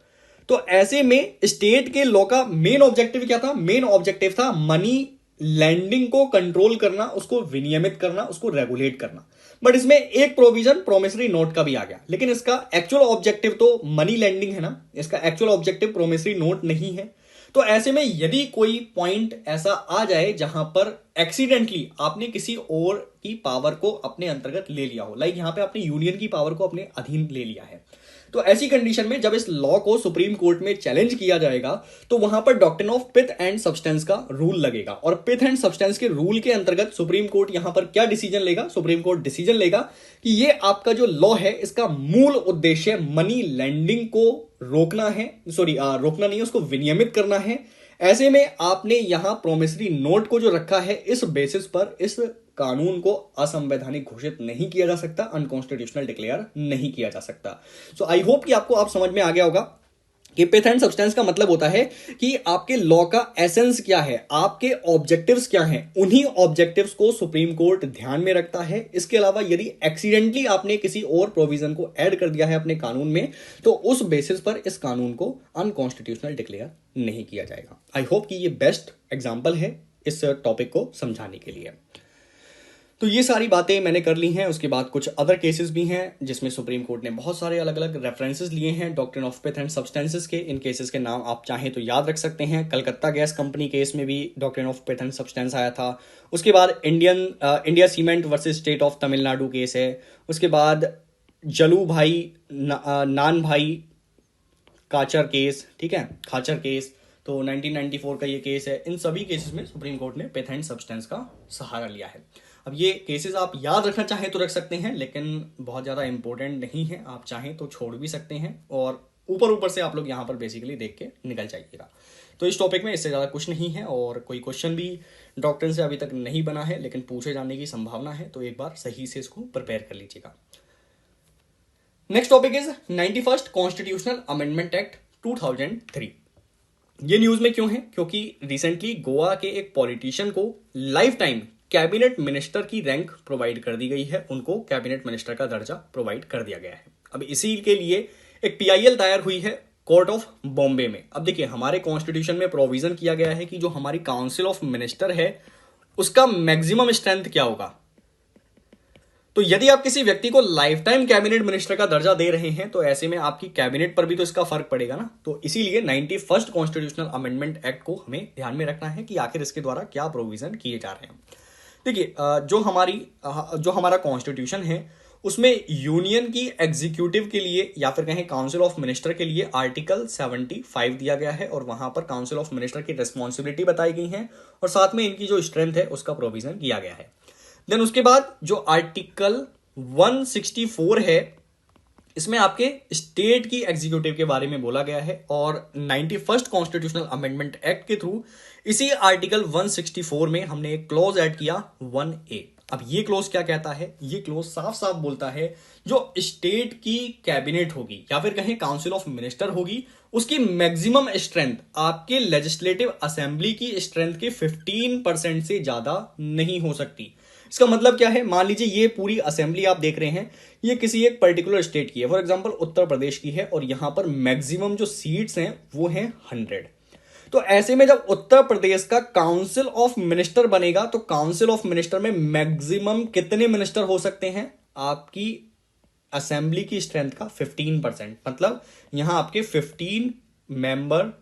तो ऐसे में स्टेट के लॉ का मेन ऑब्जेक्टिव क्या था? मेन ऑब्जेक्टिव था मनी लैंडिंग को कंट्रोल करना, उसको विनियमित करना, उसको रेगुलेट करना। बट इसमें एक प्रोविजन प्रोमिसरी नोट का भी आ गया, लेकिन इसका एक्चुअल ऑब्जेक्टिव तो मनी लैंडिंग है ना, इसका एक्चुअल ऑब्जेक्टिव प्रोमिसरी नोट नहीं है। तो ऐसे में यदि कोई पॉइंट ऐसा आ जाए जहां पर एक्सीडेंटली आपने किसी और की पावर को अपने अंतर्गत ले लिया हो, लाइक यहां पे आपने यूनियन की पावर को अपने अधीन ले लिया है, तो ऐसी कंडीशन में जब इस लॉ को सुप्रीम कोर्ट में चैलेंज किया जाएगा तो वहां पर doctrine of pith and substance का रूल लगेगा। और पिथ एंड सब्सटेंस के रूल के अंतर्गत सुप्रीम कोर्ट यहां पर क्या डिसीजन लेगा? सुप्रीम कोर्ट डिसीजन लेगा कि ये आपका जो लॉ है, इसका मूल उद्देश्य मनी लैंडिंग को रोकना है, रोकना नहीं है, उसको विनियमित करना है। ऐसे में आपने यहां प्रोमिसरी नोट को जो रखा है, इस बेसिस पर इस कानून को असंवैधानिक घोषित नहीं किया जा सकता, अनकॉन्स्टिट्यूशनल डिक्लेयर नहीं किया जा सकता। सो आई होप कि आपको आप समझ में आ गया होगा कि पिथ एंड सब्सटेंस का मतलब होता है कि आपके लॉ का एसेंस क्या है, आपके ऑब्जेक्टिव्स क्या हैं, उन्हीं ऑब्जेक्टिव्स को सुप्रीम कोर्ट ध्यान में रखता है। इसके अलावा यदि एक्सीडेंटली आपने किसी और प्रोविजन को ऐड कर दिया है अपने कानून में, तो उस बेसिस पर इस कानून को अनकॉन्स्टिट्यूशनल डिक्लेयर नहीं किया जाएगा। आई होप कि ये बेस्ट एग्जाम्पल है इस टॉपिक को समझाने के लिए। तो ये सारी बातें मैंने कर ली हैं। उसके बाद कुछ अदर केसेस भी हैं जिसमें सुप्रीम कोर्ट ने बहुत सारे अलग अलग रेफरेंसेस लिए हैं doctrine of pith and substances के। इन केसेस के नाम आप चाहें तो याद रख सकते हैं। कलकत्ता गैस कंपनी केस में भी doctrine of pith and substance आया था। उसके बाद India cement versus state of Tamil Nadu case है। उसके बाद जलू भाई नान भाई काचर केस, ठीक है, खाचर केस, तो 1994 का ये केस है। इन सभी केसेस में सुप्रीम कोर्ट ने पिथ एंड सब्सटेंस का सहारा लिया है। अब ये केसेस आप याद रखना चाहें तो रख सकते हैं, लेकिन बहुत ज़्यादा इंपॉर्टेंट नहीं है, आप चाहें तो छोड़ भी सकते हैं और ऊपर ऊपर से आप लोग यहाँ पर बेसिकली देख के निकल जाइएगा। तो इस टॉपिक में इससे ज़्यादा कुछ नहीं है और कोई क्वेश्चन भी डॉक्ट्रिन से अभी तक नहीं बना है, लेकिन पूछे जाने की संभावना है, तो एक बार सही से इसको प्रिपेयर कर लीजिएगा। Next topic is 91st constitutional amendment act 2003। ये न्यूज में क्यों है? क्योंकि रिसेंटली गोवा के एक पॉलिटिशियन को लाइफ टाइम कैबिनेट मिनिस्टर की रैंक प्रोवाइड कर दी गई है, उनको कैबिनेट मिनिस्टर का दर्जा प्रोवाइड कर दिया गया है। अब इसी के लिए एक पीआईएल दायर हुई है कोर्ट ऑफ बॉम्बे में। अब देखिए, हमारे कॉन्स्टिट्यूशन में प्रोविजन किया गया है कि जो हमारी काउंसिल ऑफ मिनिस्टर है उसका मैक्सिमम स्ट्रेंथ क्या होगा। तो यदि आप किसी व्यक्ति को लाइफ टाइम कैबिनेट मिनिस्टर का दर्जा दे रहे हैं तो ऐसे में आपकी कैबिनेट पर भी तो इसका फर्क पड़ेगा ना। तो इसीलिए 91st कॉन्स्टिट्यूशनल अमेंडमेंट एक्ट को हमें ध्यान में रखना है कि आखिर इसके द्वारा क्या प्रोविजन किए जा रहे हैं। देखिए, जो हमारा कॉन्स्टिट्यूशन है उसमें यूनियन की एग्जीक्यूटिव के लिए या फिर कहें काउंसिल ऑफ मिनिस्टर के लिए आर्टिकल 75 दिया गया है और वहां पर काउंसिल ऑफ मिनिस्टर की रिस्पॉन्सिबिलिटी बताई गई है और साथ में इनकी जो स्ट्रेंथ है उसका प्रोविजन किया गया है। देन उसके बाद जो आर्टिकल 164 है, इसमें आपके स्टेट की एग्जीक्यूटिव के बारे में बोला गया है और 91st कॉन्स्टिट्यूशनल अमेंडमेंट एक्ट के थ्रू इसी आर्टिकल 164 में हमने एक क्लॉज ऐड किया 1A। अब ये क्लॉज क्या कहता है? ये क्लॉज साफ साफ बोलता है जो स्टेट की कैबिनेट होगी या फिर कहें काउंसिल ऑफ मिनिस्टर होगी, उसकी मैक्सिमम स्ट्रेंथ आपके लेजिस्लेटिव असेंबली की स्ट्रेंथ के 15% से ज्यादा नहीं हो सकती। इसका मतलब क्या है, मान लीजिए ये पूरी असेंबली आप देख रहे हैं, ये किसी एक पर्टिकुलर स्टेट की है, फॉर एग्जांपल उत्तर प्रदेश की है, और यहां पर मैक्सिमम जो सीट्स हैं वो हैं 100। तो ऐसे में जब उत्तर प्रदेश का काउंसिल ऑफ मिनिस्टर बनेगा तो काउंसिल ऑफ मिनिस्टर में मैक्सिमम कितने मिनिस्टर हो सकते हैं, आपकी असेंबली की स्ट्रेंथ का 15%, मतलब यहां आपके 15 मेंबर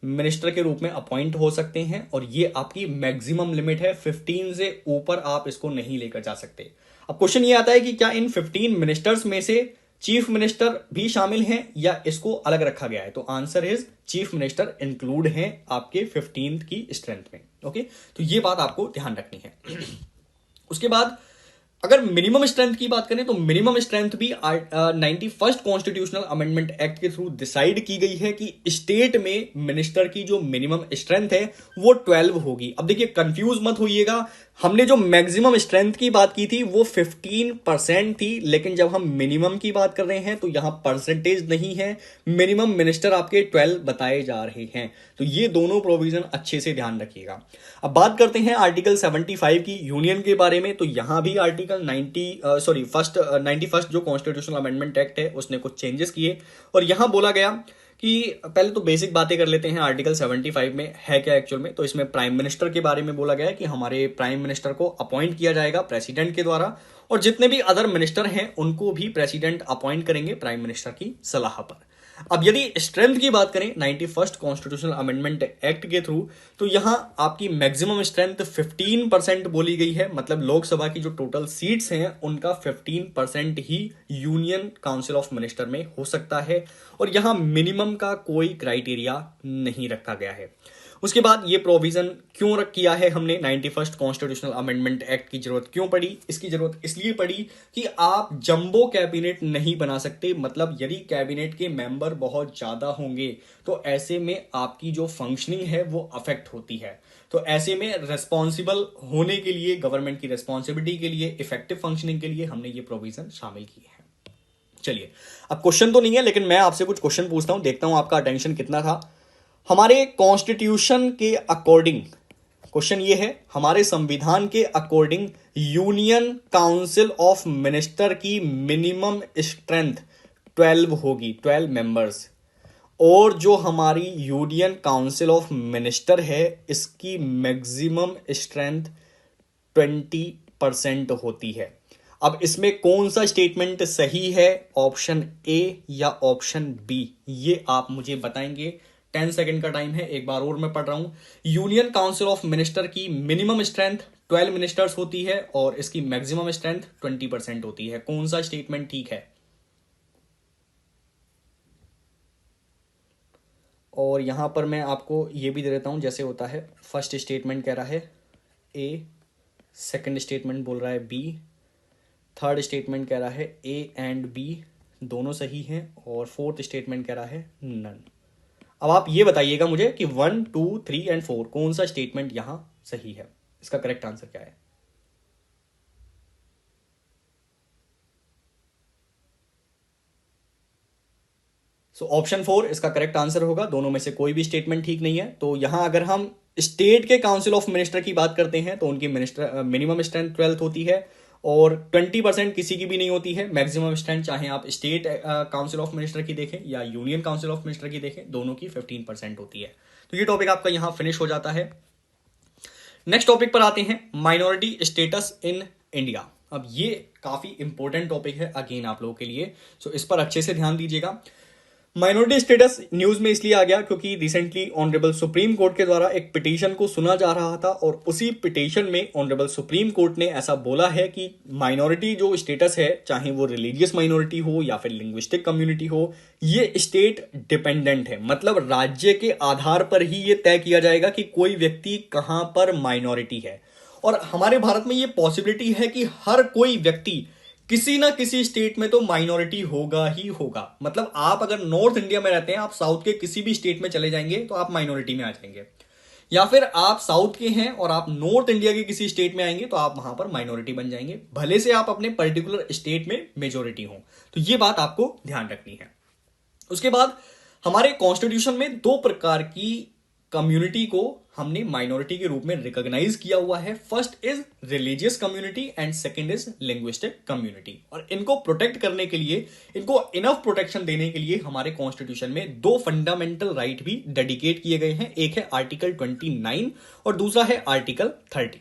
मिनिस्टर के रूप में अपॉइंट हो सकते हैं, और ये आपकी मैक्सिमम लिमिट है, 15 से ऊपर आप इसको नहीं लेकर जा सकते। अब क्वेश्चन ये आता है कि क्या इन 15 मिनिस्टर्स में से चीफ मिनिस्टर भी शामिल हैं या इसको अलग रखा गया है, तो answer is chief minister include हैं आपके 15 की स्ट्रेंथ में। ओके, तो ये बात आपको ध्यान रखनी है। उसके बाद अगर मिनिमम स्ट्रेंथ की बात करें तो मिनिमम स्ट्रेंथ भी 91st कॉन्स्टिट्यूशनल अमेंडमेंट एक्ट के थ्रू डिसाइड की गई है कि स्टेट में मिनिस्टर की जो मिनिमम स्ट्रेंथ है वो 12 होगी। अब देखिए कंफ्यूज मत होइएगा, हमने जो मैक्सिमम स्ट्रेंथ की बात की थी वो 15% थी, लेकिन जब हम मिनिमम की बात कर रहे हैं तो यहां परसेंटेज नहीं है, मिनिमम मिनिस्टर आपके 12 बताए जा रहे हैं। तो ये दोनों प्रोविजन अच्छे से ध्यान रखिएगा। अब बात करते हैं आर्टिकल 75 की यूनियन के बारे में। तो यहां भी आर्टिकल 91st जो कॉन्स्टिट्यूशनल अमेंडमेंट एक्ट है उसने कुछ चेंजेस किए, और यहां बोला गया कि पहले तो बेसिक बातें कर लेते हैं आर्टिकल 75 में है क्या एक्चुअल में। तो इसमें प्राइम मिनिस्टर के बारे में बोला गया है कि हमारे प्राइम मिनिस्टर को अपॉइंट किया जाएगा प्रेसिडेंट के द्वारा, और जितने भी अदर मिनिस्टर हैं उनको भी प्रेसिडेंट अपॉइंट करेंगे प्राइम मिनिस्टर की सलाह पर। अब यदि स्ट्रेंथ की बात करें 91st कॉन्स्टिट्यूशनल अमेंडमेंट एक्ट के थ्रू, तो यहां आपकी मैक्सिमम स्ट्रेंथ 15% बोली गई है, मतलब लोकसभा की जो टोटल सीट्स हैं उनका 15% ही यूनियन काउंसिल ऑफ मिनिस्टर में हो सकता है, और यहां मिनिमम का कोई क्राइटेरिया नहीं रखा गया है। उसके बाद ये प्रोविजन क्यों किया है हमने, 91st कॉन्स्टिट्यूशनल अमेंडमेंट एक्ट की जरूरत क्यों पड़ी, इसकी जरूरत इसलिए पड़ी कि आप जंबो कैबिनेट नहीं बना सकते, मतलब यदि कैबिनेट के मेंबर बहुत ज्यादा होंगे तो ऐसे में आपकी जो फंक्शनिंग है वो अफेक्ट होती है। तो ऐसे में रेस्पॉन्सिबल होने के लिए, गवर्नमेंट की रेस्पॉन्सिबिलिटी के लिए, इफेक्टिव फंक्शनिंग के लिए हमने ये प्रोविजन शामिल किए हैं। चलिए, अब क्वेश्चन तो नहीं है लेकिन मैं आपसे कुछ क्वेश्चन पूछता हूं, देखता हूं आपका अटेंशन कितना था। हमारे कॉन्स्टिट्यूशन के अकॉर्डिंग, क्वेश्चन ये है, हमारे संविधान के according union council of minister की मिनिमम स्ट्रेंथ 12 होगी, 12 मेंबर्स, और जो हमारी यूनियन काउंसिल ऑफ मिनिस्टर है इसकी मैक्सिमम स्ट्रेंथ 20% होती है। अब इसमें कौन सा स्टेटमेंट सही है, ऑप्शन ए या ऑप्शन बी, ये आप मुझे बताएंगे। 10 सेकंड का टाइम है, एक बार और मैं पढ़ रहा हूं। यूनियन काउंसिल ऑफ मिनिस्टर की मिनिमम स्ट्रेंथ 12 मिनिस्टर्स होती है और इसकी मैक्सिमम स्ट्रेंथ 20% होती है। कौन सा स्टेटमेंट ठीक है? और यहां पर मैं आपको यह भी दे देता हूं, जैसे होता है, फर्स्ट स्टेटमेंट कह रहा है ए, सेकंड स्टेटमेंट बोल रहा है बी, थर्ड स्टेटमेंट कह रहा है ए एंड बी दोनों सही हैं, और फोर्थ स्टेटमेंट कह रहा है नन। अब आप ये बताइएगा मुझे कि 1, 2, 3 एंड 4 कौन सा स्टेटमेंट यहां सही है, इसका करेक्ट आंसर क्या है? सो ऑप्शन 4 इसका करेक्ट आंसर होगा, दोनों में से कोई भी स्टेटमेंट ठीक नहीं है। तो यहां अगर हम स्टेट के काउंसिल ऑफ मिनिस्टर की बात करते हैं तो उनकी मिनिस्टर मिनिमम स्ट्रेंथ 12 होती है, और 20% किसी की भी नहीं होती है मैक्सिमम स्ट्रेंथ, चाहे आप स्टेट काउंसिल ऑफ मिनिस्टर की देखें या यूनियन काउंसिल ऑफ मिनिस्टर की देखें, दोनों की 15% होती है। तो ये टॉपिक आपका यहां फिनिश हो जाता है। नेक्स्ट टॉपिक पर आते हैं, माइनॉरिटी स्टेटस इन इंडिया। अब ये काफी इंपॉर्टेंट टॉपिक है अगेन आप लोगों के लिए, सो इस पर अच्छे से ध्यान दीजिएगा। माइनॉरिटी स्टेटस न्यूज में इसलिए आ गया क्योंकि रिसेंटली ऑनरेबल सुप्रीम कोर्ट के द्वारा एक पिटीशन को सुना जा रहा था, और उसी पिटीशन में ऑनरेबल सुप्रीम कोर्ट ने ऐसा बोला है कि माइनॉरिटी जो स्टेटस है, चाहे वो रिलीजियस माइनॉरिटी हो या फिर लिंग्विस्टिक कम्युनिटी हो, ये स्टेट डिपेंडेंट है, मतलब राज्य के आधार पर ही ये तय किया जाएगा कि कोई व्यक्ति कहां पर माइनॉरिटी है। और हमारे भारत में ये पॉसिबिलिटी है कि हर कोई व्यक्ति किसी ना किसी स्टेट में तो माइनॉरिटी होगा ही होगा। मतलब आप अगर नॉर्थ इंडिया में रहते हैं, आप साउथ के किसी भी स्टेट में चले जाएंगे तो आप माइनॉरिटी में आ जाएंगे, या फिर आप साउथ के हैं और आप नॉर्थ इंडिया के किसी स्टेट में आएंगे तो आप वहां पर माइनॉरिटी बन जाएंगे, भले से आप अपने पर्टिकुलर स्टेट में मेजोरिटी हो। तो ये बात आपको ध्यान रखनी है। उसके बाद हमारे कॉन्स्टिट्यूशन में 2 प्रकार की कम्युनिटी को हमने माइनॉरिटी के रूप में रिकॉग्नाइज किया हुआ है। First is religious community and second is linguistic community. और इनको प्रोटेक्ट करने के लिए, इनको इनफ प्रोटेक्शन देने के लिए हमारे कॉन्स्टिट्यूशन में दो फंडामेंटल राइट भी डेडिकेट किए गए हैं। एक है आर्टिकल 29 और दूसरा है आर्टिकल 30।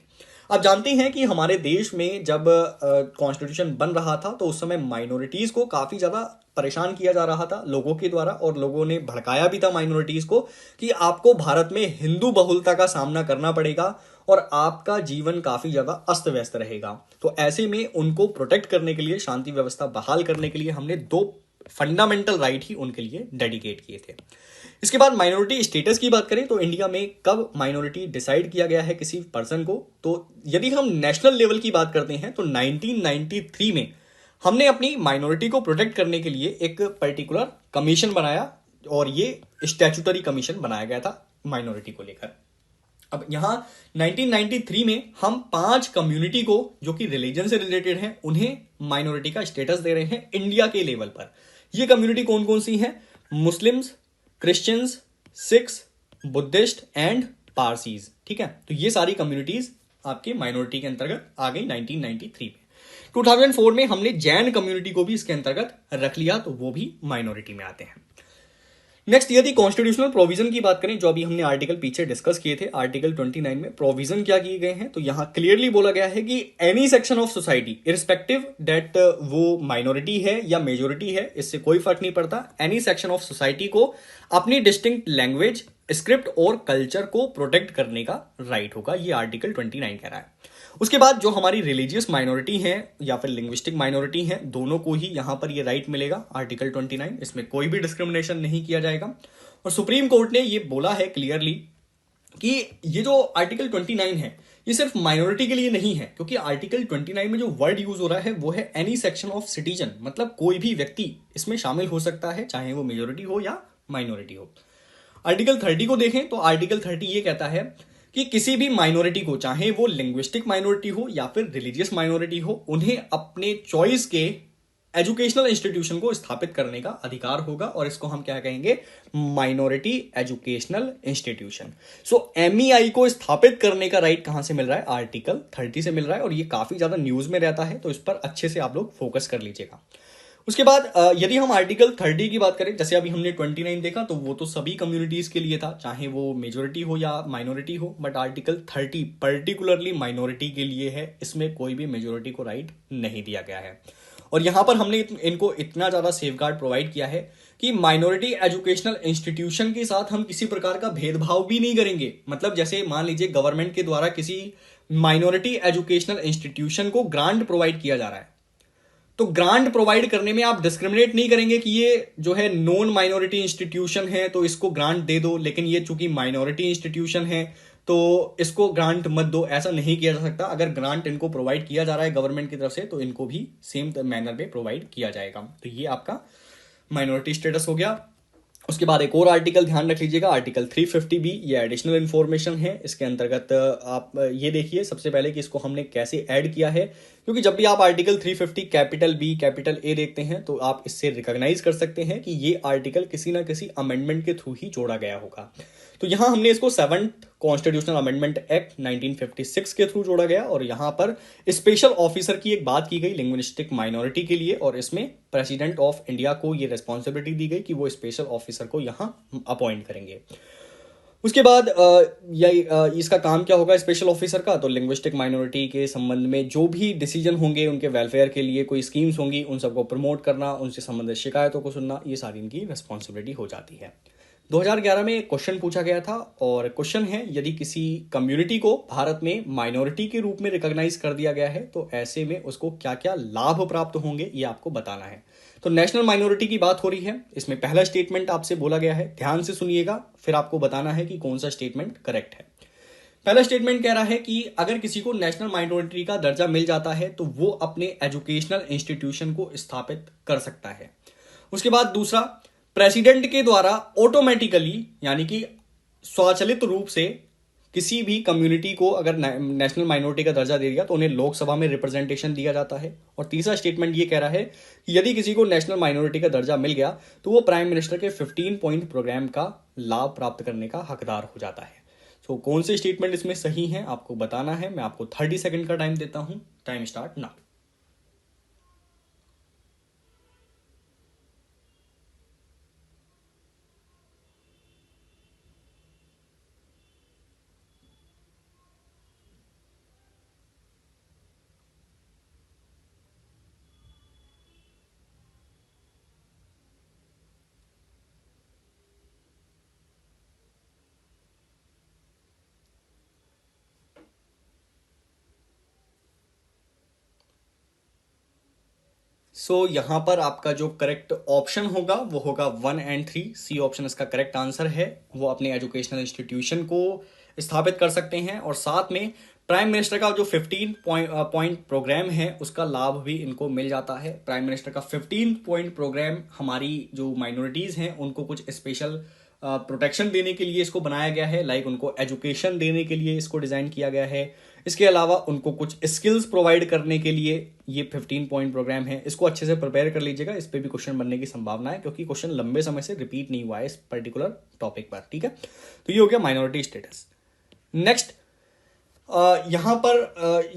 आप जानते हैं कि हमारे देश में जब कॉन्स्टिट्यूशन बन रहा था तो उस समय माइनॉरिटीज को काफी ज्यादा परेशान किया जा रहा था लोगों के द्वारा, और लोगों ने भड़काया भी था माइनॉरिटीज को कि आपको भारत में हिंदू बहुलता का सामना करना पड़ेगा और आपका जीवन काफी ज्यादा अस्त व्यस्त रहेगा। तो ऐसे में उनको प्रोटेक्ट करने के लिए, शांति व्यवस्था बहाल करने के लिए हमने दो फंडामेंटल राइट ही उनके लिए डेडिकेट किए थे। इसके बाद माइनॉरिटी स्टेटस की बात करें तो इंडिया में कब माइनॉरिटी डिसाइड किया गया है किसी पर्सन को, तो यदि हम नेशनल लेवल की बात करते हैं तो 1993 में हमने अपनी माइनॉरिटी को प्रोटेक्ट करने के लिए एक पर्टिकुलर कमीशन बनाया और ये स्टैट्यूटरी कमीशन बनाया गया था माइनॉरिटी को लेकर। अब यहां 1993 में हम 5 कम्युनिटी को जो कि रिलीजन से रिलेटेड हैं उन्हें माइनॉरिटी का स्टेटस दे रहे हैं इंडिया के लेवल पर। ये कम्युनिटी कौन कौन सी हैं? Muslims, Christians, Sikhs, Buddhist and Parsis. ठीक है, तो ये सारी कम्युनिटीज आपके माइनॉरिटी के अंतर्गत आ गई 1993 में। 2004 में हमने जैन कम्युनिटी को भी इसके अंतर्गत रख लिया, तो वो भी माइनॉरिटी में आते हैं। नेक्स्ट, यदि कॉन्स्टिट्यूशनल प्रोविजन की बात करें, जो अभी हमने आर्टिकल पीछे डिस्कस किए थे, आर्टिकल 29 में प्रोविजन क्या किए गए हैं, तो यहां क्लियरली बोला गया है कि any section of society irrespective that वो माइनॉरिटी है या मेजोरिटी है, इससे कोई फर्क नहीं पड़ता, एनी सेक्शन ऑफ सोसाइटी को अपनी डिस्टिंक्ट लैंग्वेज, स्क्रिप्ट और कल्चर को प्रोटेक्ट करने का राइट होगा। ये आर्टिकल 29 कह रहा है। उसके बाद जो हमारी रिलीजियस माइनॉरिटी है या फिर लिंग्विस्टिक माइनॉरिटी है, दोनों को ही यहां पर ये राइट मिलेगा आर्टिकल 29। इसमें कोई भी डिस्क्रिमिनेशन नहीं किया जाएगा। और सुप्रीम कोर्ट ने ये बोला है क्लियरली कि ये जो आर्टिकल 29 है ये सिर्फ माइनॉरिटी के लिए नहीं है, क्योंकि आर्टिकल 29 में जो वर्ड यूज हो रहा है वो है एनी सेक्शन ऑफ सिटीजन, मतलब कोई भी व्यक्ति इसमें शामिल हो सकता है, चाहे वो मेजोरिटी हो या माइनॉरिटी हो। आर्टिकल 30 को देखें तो आर्टिकल 30 ये कहता है कि किसी भी माइनॉरिटी को, चाहे वो लिंग्विस्टिक माइनॉरिटी हो या फिर रिलीजियस माइनॉरिटी हो, उन्हें अपने चॉइस के एजुकेशनल इंस्टीट्यूशन को स्थापित करने का अधिकार होगा, और इसको हम क्या कहेंगे? Minority educational institution. So MEI को स्थापित करने का राइट कहां से मिल रहा है? आर्टिकल 30 से मिल रहा है, और ये काफी ज्यादा न्यूज में रहता है, तो इस पर अच्छे से आप लोग फोकस कर लीजिएगा। उसके बाद यदि हम आर्टिकल 30 की बात करें, जैसे अभी हमने 29 देखा तो वो तो सभी कम्युनिटीज के लिए था, चाहे वो मेजोरिटी हो या माइनॉरिटी हो, बट आर्टिकल 30 पर्टिकुलरली माइनॉरिटी के लिए है। इसमें कोई भी मेजोरिटी को राइट नहीं दिया गया है। और यहां पर हमने इनको इतना ज्यादा सेफगार्ड प्रोवाइड किया है कि माइनॉरिटी एजुकेशनल इंस्टीट्यूशन के साथ हम किसी प्रकार का भेदभाव भी नहीं करेंगे। मतलब जैसे मान लीजिए गवर्नमेंट के द्वारा किसी माइनॉरिटी एजुकेशनल इंस्टीट्यूशन को ग्रांट प्रोवाइड किया जा रहा है, तो ग्रांट प्रोवाइड करने में आप डिस्क्रिमिनेट नहीं करेंगे कि ये जो है नॉन माइनॉरिटी इंस्टीट्यूशन है तो इसको ग्रांट दे दो, लेकिन ये चूंकि माइनॉरिटी इंस्टीट्यूशन है तो इसको ग्रांट मत दो। ऐसा नहीं किया जा सकता। अगर ग्रांट इनको प्रोवाइड किया जा रहा है गवर्नमेंट की तरफ से तो इनको भी सेम मैनर में प्रोवाइड किया जाएगा। तो ये आपका माइनॉरिटी स्टेटस हो गया। उसके बाद एक और आर्टिकल ध्यान रख लीजिएगा, आर्टिकल 350B, ये एडिशनल इन्फॉर्मेशन है। इसके अंतर्गत आप ये देखिए सबसे पहले कि इसको हमने कैसे ऐड किया है, क्योंकि जब भी आप article 350 capital B capital A देखते हैं तो आप इससे रिकॉग्नाइज कर सकते हैं कि ये आर्टिकल किसी ना किसी अमेंडमेंट के थ्रू ही जोड़ा गया होगा। तो यहां हमने इसको 7th कॉन्स्टिट्यूशनल अमेंडमेंट एक्ट 1956 के थ्रू जोड़ा गया, और यहां पर स्पेशल ऑफिसर की एक बात की गई लिंग्विस्टिक माइनॉरिटी के लिए, और इसमें प्रेसिडेंट ऑफ इंडिया को ये रेस्पॉन्सिबिलिटी दी गई कि वो स्पेशल ऑफिसर को यहां अपॉइंट करेंगे। उसके बाद इसका काम क्या होगा स्पेशल ऑफिसर का? तो लिंग्विस्टिक माइनॉरिटी के संबंध में जो भी डिसीजन होंगे, उनके वेलफेयर के लिए कोई स्कीम्स होंगी, उन सबको प्रमोट करना, उनसे संबंधित शिकायतों को सुनना, ये सारी इनकी रेस्पॉन्सिबिलिटी हो जाती है। 2011 में एक क्वेश्चन पूछा गया था, और क्वेश्चन है यदि किसी कम्युनिटी को भारत में माइनॉरिटी के रूप में रिकॉग्नाइज कर दिया गया है तो ऐसे में उसको क्या क्या लाभ प्राप्त होंगे, ये आपको बताना है। तो नेशनल माइनॉरिटी की बात हो रही है, इसमें पहला स्टेटमेंट आपसे बोला गया है, ध्यान से सुनिएगा, फिर आपको बताना है कि कौन सा स्टेटमेंट करेक्ट है। पहला स्टेटमेंट कह रहा है कि अगर किसी को नेशनल माइनॉरिटी का दर्जा मिल जाता है तो वो अपने एजुकेशनल इंस्टीट्यूशन को स्थापित कर सकता है। उसके बाद दूसरा, प्रेसिडेंट के द्वारा ऑटोमेटिकली यानी कि स्वचालित रूप से किसी भी कम्युनिटी को अगर नेशनल माइनॉरिटी का दर्जा दे दिया तो उन्हें लोकसभा में रिप्रेजेंटेशन दिया जाता है। और तीसरा स्टेटमेंट ये कह रहा है कि यदि किसी को नेशनल माइनॉरिटी का दर्जा मिल गया तो वो प्राइम मिनिस्टर के 15 पॉइंट प्रोग्राम का लाभ प्राप्त करने का हकदार हो जाता है। तो कौन से स्टेटमेंट इसमें सही है आपको बताना है। मैं आपको 30 सेकंड का टाइम देता हूं। Time start now. यहां पर आपका जो करेक्ट ऑप्शन होगा वो होगा 1 और 3। सी ऑप्शन इसका करेक्ट आंसर है। वो अपने एजुकेशनल इंस्टीट्यूशन को स्थापित कर सकते हैं और साथ में प्राइम मिनिस्टर का जो 15 पॉइंट प्रोग्राम है उसका लाभ भी इनको मिल जाता है। प्राइम मिनिस्टर का 15 पॉइंट प्रोग्राम हमारी जो माइनॉरिटीज हैं उनको कुछ स्पेशल प्रोटेक्शन देने के लिए इसको बनाया गया है। लाइक उनको एजुकेशन देने के लिए इसको डिजाइन किया गया है। इसके अलावा उनको कुछ स्किल्स प्रोवाइड करने के लिए ये 15 पॉइंट प्रोग्राम है। इसको अच्छे से प्रिपेयर कर लीजिएगा, इस पे भी क्वेश्चन बनने की संभावना है क्योंकि क्वेश्चन लंबे समय से रिपीट नहीं हुआ है इस पर्टिकुलर टॉपिक पर। ठीक है, तो ये हो गया माइनॉरिटी स्टेटस। नेक्स्ट यहां पर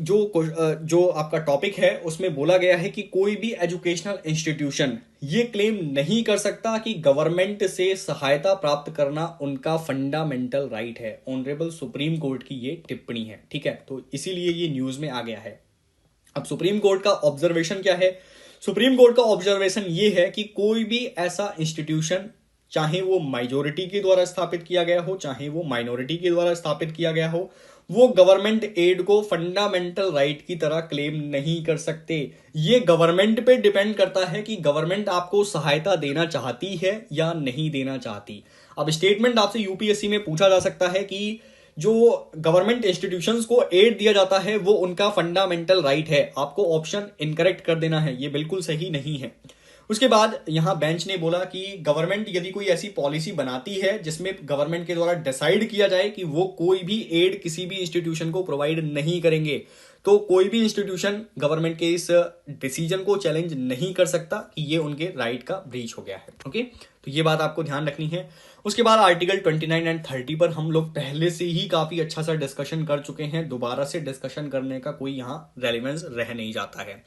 जो आपका टॉपिक है उसमें बोला गया है कि कोई भी एजुकेशनल इंस्टीट्यूशन ये क्लेम नहीं कर सकता कि गवर्नमेंट से सहायता प्राप्त करना उनका फंडामेंटल राइट है। ऑनरेबल सुप्रीम कोर्ट की ये टिप्पणी है। ठीक है, तो इसीलिए ये न्यूज में आ गया है। अब सुप्रीम कोर्ट का ऑब्जर्वेशन क्या है? सुप्रीम कोर्ट का ऑब्जर्वेशन ये है कि कोई भी ऐसा इंस्टीट्यूशन, चाहे वो मेजोरिटी के द्वारा स्थापित किया गया हो चाहे वो माइनॉरिटी के द्वारा स्थापित किया गया हो, वो गवर्नमेंट एड को फंडामेंटल राइट की तरह क्लेम नहीं कर सकते। ये गवर्नमेंट पे डिपेंड करता है कि गवर्नमेंट आपको सहायता देना चाहती है या नहीं देना चाहती। अब स्टेटमेंट आपसे यूपीएससी में पूछा जा सकता है कि जो गवर्नमेंट इंस्टीट्यूशंस को एड दिया जाता है वो उनका फंडामेंटल राइट है। आपको ऑप्शन इनकरेक्ट कर देना है, ये बिल्कुल सही नहीं है। उसके बाद यहां बेंच ने बोला कि गवर्नमेंट यदि कोई ऐसी पॉलिसी बनाती है जिसमें गवर्नमेंट के द्वारा डिसाइड किया जाए कि वो कोई भी एड किसी भी इंस्टीट्यूशन को प्रोवाइड नहीं करेंगे, तो कोई भी इंस्टीट्यूशन गवर्नमेंट के इस डिसीजन को चैलेंज नहीं कर सकता कि ये उनके राइट का ब्रीच हो गया है। ओके, तो ये बात आपको ध्यान रखनी है। उसके बाद आर्टिकल 29 और 30 पर हम लोग पहले से ही काफी अच्छा सा डिस्कशन कर चुके हैं। दोबारा से डिस्कशन करने का कोई यहाँ रेलेवेंस रह नहीं जाता है।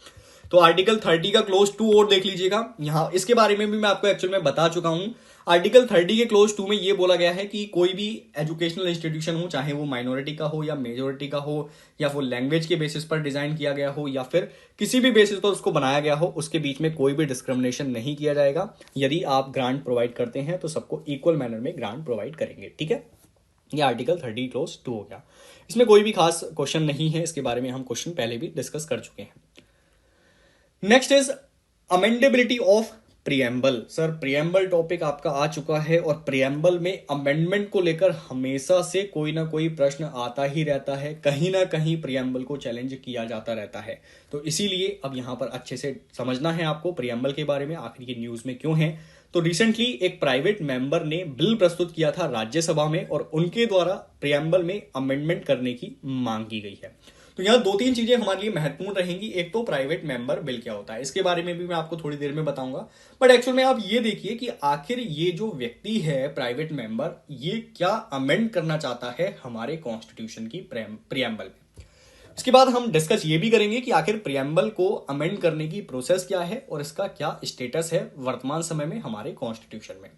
तो आर्टिकल 30 का क्लोज 2 और देख लीजिएगा। यहाँ इसके बारे में भी मैं आपको एक्चुअल में बता चुका हूं। आर्टिकल 30 के क्लोज 2 में ये बोला गया है कि कोई भी एजुकेशनल इंस्टीट्यूशन हो, चाहे वो माइनॉरिटी का हो या मेजोरिटी का हो या वो लैंग्वेज के बेसिस पर डिजाइन किया गया हो या फिर किसी भी बेसिस पर उसको बनाया गया हो, उसके बीच में कोई भी डिस्क्रिमिनेशन नहीं किया जाएगा। यदि आप ग्रांट प्रोवाइड करते हैं तो सबको इक्वल मैनर में ग्रांट प्रोवाइड करेंगे। ठीक है, ये आर्टिकल 30 क्लोज 2 हो गया। इसमें कोई भी खास क्वेश्चन नहीं है, इसके बारे में हम क्वेश्चन पहले भी डिस्कस कर चुके हैं। Next is amendability of preamble. Sir preamble topic आपका आ चुका है और प्रियम्बल में अमेंडमेंट को लेकर हमेशा से कोई ना कोई प्रश्न आता ही रहता है। कहीं ना कहीं प्रियम्बल को चैलेंज किया जाता रहता है, तो इसीलिए अब यहां पर अच्छे से समझना है आपको प्रियम्बल के बारे में, आखिर ये न्यूज में क्यों है। तो रिसेंटली एक प्राइवेट मेंबर ने बिल प्रस्तुत किया था राज्यसभा में और उनके द्वारा प्रियम्बल में अमेंडमेंट करने की मांग की गई है। तो यहाँ 2-3 चीजें हमारे लिए महत्वपूर्ण रहेंगी। एक तो प्राइवेट मेंबर बिल क्या होता है, इसके बारे में भी मैं आपको थोड़ी देर में बताऊंगा। बट एक्चुअल में आप ये देखिए कि आखिर ये जो व्यक्ति है प्राइवेट मेंबर, ये क्या अमेंड करना चाहता है हमारे कॉन्स्टिट्यूशन की प्रियम्बल में। इसके बाद हम डिस्कस ये भी करेंगे कि आखिर प्रियम्बल को अमेंड करने की प्रोसेस क्या है और इसका क्या स्टेटस है वर्तमान समय में हमारे कॉन्स्टिट्यूशन में।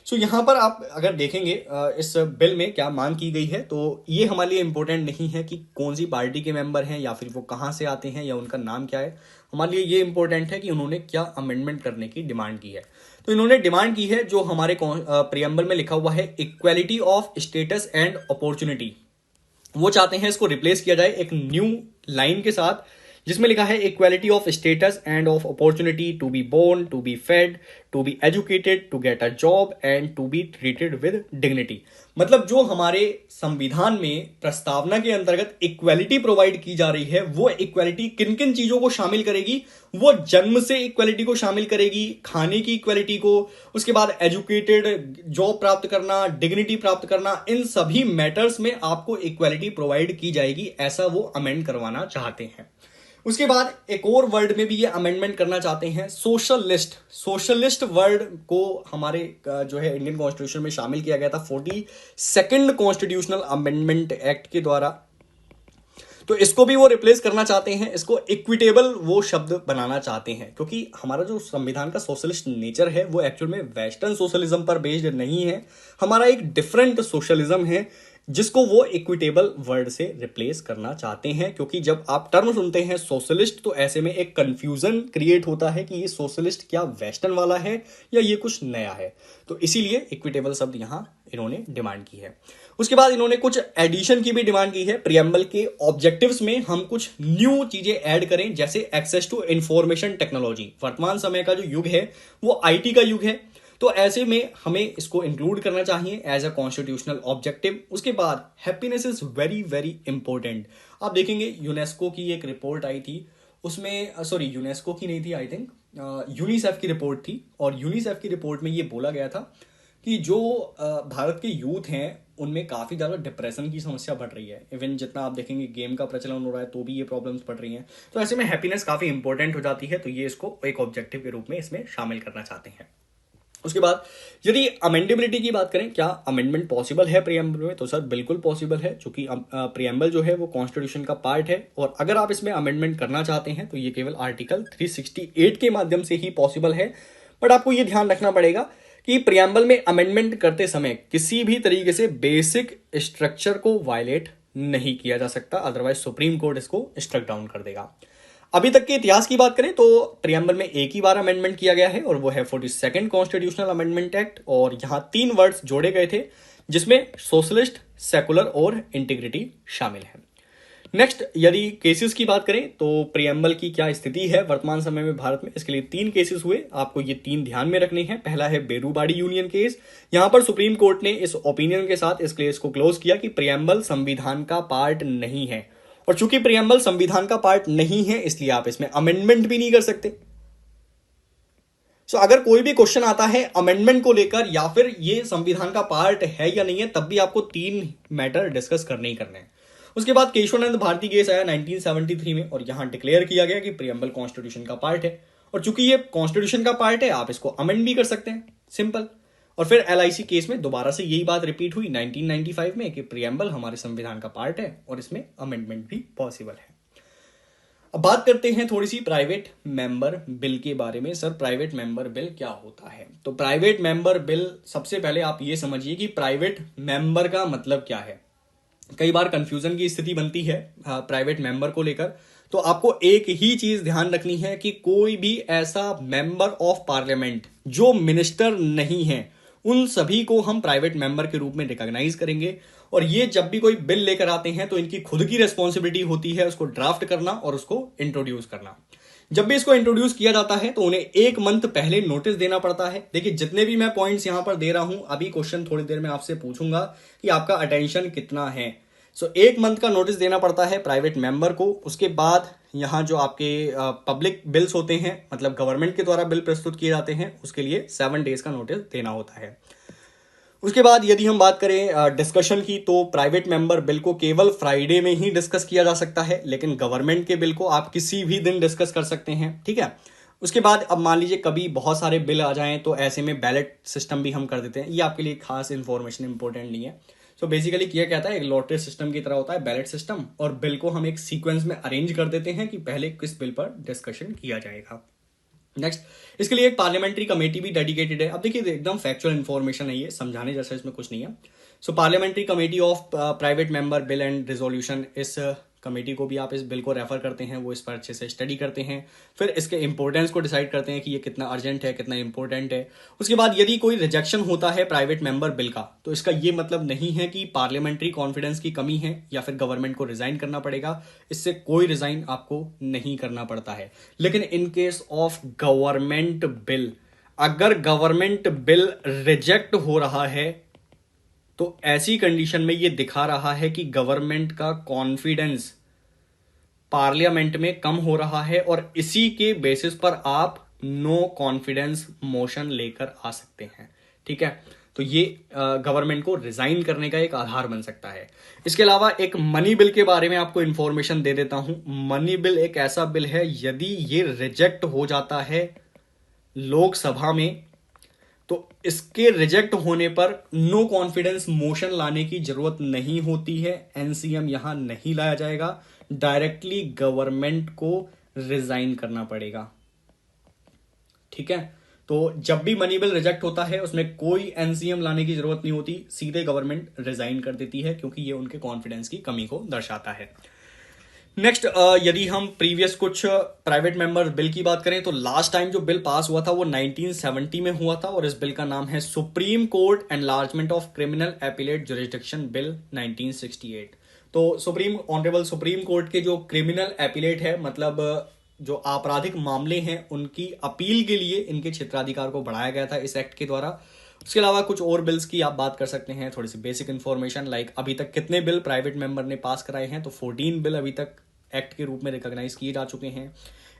सो यहां पर आप अगर देखेंगे इस बिल में क्या मांग की गई है, तो ये हमारे लिए इंपॉर्टेंट नहीं है कि कौन सी पार्टी के मेंबर हैं या फिर वो कहां से आते हैं या उनका नाम क्या है। हमारे लिए ये इंपॉर्टेंट है कि उन्होंने क्या अमेंडमेंट करने की डिमांड की है। तो इन्होंने डिमांड की है जो हमारे प्रियम्बल में लिखा हुआ है, equality of status and opportunity. वो चाहते हैं इसको रिप्लेस किया जाए एक न्यू लाइन के साथ जिसमें लिखा है equality of status and of opportunity to be born, to be fed, to be educated, to get a job and to be treated with dignity. मतलब जो हमारे संविधान में प्रस्तावना के अंतर्गत इक्वालिटी प्रोवाइड की जा रही है, वो इक्वालिटी किन किन चीजों को शामिल करेगी? वो जन्म से इक्वालिटी को शामिल करेगी, खाने की इक्वालिटी को, उसके बाद एजुकेटेड जॉब प्राप्त करना, डिग्निटी प्राप्त करना, इन सभी मैटर्स में आपको इक्वालिटी प्रोवाइड की जाएगी, ऐसा वो अमेंड करवाना चाहते हैं। उसके बाद एक और वर्ड में भी ये अमेंडमेंट करना चाहते हैं, सोशलिस्ट। सोशलिस्ट वर्ड को हमारे जो है इंडियन कॉन्स्टिट्यूशन में शामिल किया गया था 42nd कॉन्स्टिट्यूशनल अमेंडमेंट एक्ट के द्वारा। तो इसको भी वो रिप्लेस करना चाहते हैं, इसको इक्विटेबल वो शब्द बनाना चाहते हैं, क्योंकि हमारा जो संविधान का सोशलिस्ट नेचर है वो एक्चुअल में वेस्टर्न सोशलिज्म पर बेस्ड नहीं है, हमारा एक डिफरेंट सोशलिज्म है, जिसको वो इक्विटेबल वर्ड से रिप्लेस करना चाहते हैं। क्योंकि जब आप टर्म सुनते हैं सोशलिस्ट तो ऐसे में एक कंफ्यूजन क्रिएट होता है कि ये सोशलिस्ट क्या वेस्टर्न वाला है या ये कुछ नया है, तो इसीलिए इक्विटेबल शब्द यहां इन्होंने डिमांड की है। उसके बाद इन्होंने कुछ एडिशन की भी डिमांड की है, प्रियम्बल के ऑब्जेक्टिव्स में हम कुछ न्यू चीजें ऐड करें, जैसे एक्सेस टू इंफॉर्मेशन टेक्नोलॉजी। वर्तमान समय का जो युग है वो आईटी का युग है, तो ऐसे में हमें इसको इंक्लूड करना चाहिए एज अ कॉन्स्टिट्यूशनल ऑब्जेक्टिव। उसके बाद happiness is very very important. आप देखेंगे यूनेस्को की एक रिपोर्ट आई थी, उसमें सॉरी यूनेस्को की नहीं थी, आई थिंक यूनिसेफ की रिपोर्ट थी, और यूनिसेफ की रिपोर्ट में ये बोला गया था कि जो भारत के यूथ हैं उनमें काफ़ी ज़्यादा डिप्रेशन की समस्या बढ़ रही है। इवन जितना आप देखेंगे गेम का प्रचलन हो रहा है तो भी ये प्रॉब्लम्स बढ़ रही हैं, तो ऐसे में हैप्पीनेस काफ़ी इंपॉर्टेंट हो जाती है, तो ये इसको एक ऑब्जेक्टिव के रूप में इसमें शामिल करना चाहते हैं। उसके बाद यदि अमेंडेबिलिटी की बात करें, क्या अमेंडमेंट पॉसिबल है प्रियम्बल में, तो सर बिल्कुल पॉसिबल है, क्योंकि प्रियम्बल जो है वो कॉन्स्टिट्यूशन का पार्ट है, और अगर आप इसमें अमेंडमेंट करना चाहते हैं तो ये केवल आर्टिकल 368 के माध्यम से ही पॉसिबल है। बट आपको ये ध्यान रखना पड़ेगा कि प्रियम्बल में अमेंडमेंट करते समय किसी भी तरीके से बेसिक स्ट्रक्चर को वायलेट नहीं किया जा सकता, अदरवाइज सुप्रीम कोर्ट इसको स्ट्रक डाउन कर देगा। अभी तक के इतिहास की बात करें तो प्रियम्बल में एक ही बार अमेंडमेंट किया गया है, और वो है 42nd कॉन्स्टिट्यूशनल अमेंडमेंट एक्ट, और यहां 3 वर्ड्स जोड़े गए थे जिसमें सोशलिस्ट, सेकुलर और इंटीग्रिटी शामिल है। नेक्स्ट, यदि केसेस की बात करें तो प्रियम्बल की क्या स्थिति है वर्तमान समय में भारत में, इसके लिए 3 केसेस हुए, आपको ये 3 ध्यान में रखने हैं। पहला है बेरूबाड़ी यूनियन केस। यहां पर सुप्रीम कोर्ट ने इस ओपिनियन के साथ इस केस को क्लोज किया कि प्रियम्बल संविधान का पार्ट नहीं है, और चूंकि प्रियम्बल संविधान का पार्ट नहीं है इसलिए आप इसमें अमेंडमेंट भी नहीं कर सकते। सो अगर कोई भी क्वेश्चन आता है अमेंडमेंट को लेकर या फिर ये संविधान का पार्ट है या नहीं है, तब भी आपको 3 मैटर डिस्कस करने ही करने हैं। उसके बाद केशवानंद भारती केस आया 1973 में, और यहां डिक्लेयर किया गया कि प्रियम्बल कॉन्स्टिट्यूशन का पार्ट है, और चूंकि ये कॉन्स्टिट्यूशन का पार्ट है आप इसको अमेंड भी कर सकते हैं, सिंपल। और फिर एलआईसी केस में दोबारा से यही बात रिपीट हुई 1995 में कि प्रियम्बल हमारे संविधान का पार्ट है और इसमें अमेंडमेंट भी पॉसिबल है। अब बात करते हैं थोड़ी सी प्राइवेट मेंबर बिल के बारे में। सर प्राइवेट मेंबर बिल क्या होता है? तो प्राइवेट मेंबर बिल, सबसे पहले आप ये समझिए कि प्राइवेट मेंबर का मतलब क्या है। कई बार कंफ्यूजन की स्थिति बनती है प्राइवेट मेंबर को लेकर, तो आपको एक ही चीज ध्यान रखनी है कि कोई भी ऐसा मेंबर ऑफ पार्लियामेंट जो मिनिस्टर नहीं है उन सभी को हम प्राइवेट मेंबर के रूप में रिकॉग्नाइज करेंगे, और ये जब भी कोई बिल लेकर आते हैं तो इनकी खुद की रिस्पॉन्सिबिलिटी होती है उसको ड्राफ्ट करना और उसको इंट्रोड्यूस करना। जब भी इसको इंट्रोड्यूस किया जाता है तो उन्हें 1 मंथ पहले नोटिस देना पड़ता है। देखिए जितने भी मैं पॉइंट्स यहां पर दे रहा हूं, अभी क्वेश्चन थोड़ी देर में आपसे पूछूंगा कि आपका अटेंशन कितना है। सो 1 मंथ का नोटिस देना पड़ता है प्राइवेट मेंबर को। उसके बाद यहाँ जो आपके पब्लिक बिल्स होते हैं, मतलब गवर्नमेंट के द्वारा बिल प्रस्तुत किए जाते हैं, उसके लिए 7 डेज का नोटिस देना होता है। उसके बाद यदि हम बात करें डिस्कशन की, तो प्राइवेट मेंबर बिल को केवल फ्राइडे में ही डिस्कस किया जा सकता है, लेकिन गवर्नमेंट के बिल को आप किसी भी दिन डिस्कस कर सकते हैं, ठीक है। उसके बाद अब मान लीजिए कभी बहुत सारे बिल आ जाएं तो ऐसे में बैलेट सिस्टम भी हम कर देते हैं। ये आपके लिए खास इंफॉर्मेशन इंपॉर्टेंट नहीं है। सो बेसिकली किया कहता है एक लॉटरी सिस्टम की तरह होता है बैलेट सिस्टम, और बिल को हम एक सीक्वेंस में अरेंज कर देते हैं कि पहले किस बिल पर डिस्कशन किया जाएगा। नेक्स्ट, इसके लिए एक पार्लियामेंट्री कमेटी भी डेडिकेटेड है। अब देखिए एकदम फैक्चुअल इंफॉर्मेशन है, ये समझाने जैसा इसमें कुछ नहीं है। So parliamentary committee of private member bill and resolution is committee को भी आप इस बिल को रेफर करते हैं, वो इस पर अच्छे से स्टडी करते हैं, फिर इसके इंपॉर्टेंस को डिसाइड करते हैं कि ये कितना अर्जेंट है, कितना इंपॉर्टेंट है। उसके बाद यदि कोई रिजेक्शन होता है प्राइवेट मेंबर बिल का, तो इसका ये मतलब नहीं है कि पार्लियामेंट्री कॉन्फिडेंस की कमी है या फिर गवर्नमेंट को रिजाइन करना पड़ेगा। इससे कोई रिजाइन आपको नहीं करना पड़ता है। लेकिन in case of government bill, अगर गवर्नमेंट बिल रिजेक्ट हो रहा है तो ऐसी कंडीशन में ये दिखा रहा है कि गवर्नमेंट का कॉन्फिडेंस पार्लियामेंट में कम हो रहा है, और इसी के बेसिस पर आप नो कॉन्फिडेंस मोशन लेकर आ सकते हैं। ठीक है, तो ये गवर्नमेंट को रिजाइन करने का एक आधार बन सकता है। इसके अलावा एक मनी बिल के बारे में आपको इंफॉर्मेशन दे देता हूं। मनी बिल एक ऐसा बिल है, यदि ये रिजेक्ट हो जाता है लोकसभा में, तो इसके रिजेक्ट होने पर नो कॉन्फिडेंस मोशन लाने की जरूरत नहीं होती है। एनसीएम यहां नहीं लाया जाएगा, डायरेक्टली गवर्नमेंट को रिजाइन करना पड़ेगा। ठीक है, तो जब भी मनी बिल रिजेक्ट होता है उसमें कोई एनसीएम लाने की जरूरत नहीं होती, सीधे गवर्नमेंट रिजाइन कर देती है, क्योंकि ये उनके कॉन्फिडेंस की कमी को दर्शाता है। नेक्स्ट, यदि हम प्रीवियस कुछ प्राइवेट मेंबर बिल की बात करें, तो लास्ट टाइम जो बिल पास हुआ था वो 1970 में हुआ था, और इस बिल का नाम है supreme court enlargement of criminal appellate jurisdiction bill 1968। तो ऑनरेबल सुप्रीम कोर्ट के जो क्रिमिनल एपिलेट है, मतलब जो आपराधिक मामले हैं, उनकी अपील के लिए इनके क्षेत्राधिकार को बढ़ाया गया था इस एक्ट के द्वारा। उसके अलावा कुछ और बिल्स की आप बात कर सकते हैं, थोड़ी सी बेसिक इन्फॉर्मेशन, लाइक अभी तक कितने बिल प्राइवेट मेंबर ने पास कराए हैं, तो 14 बिल अभी तक एक्ट के रूप में रिकॉग्नाइज किए जा चुके हैं।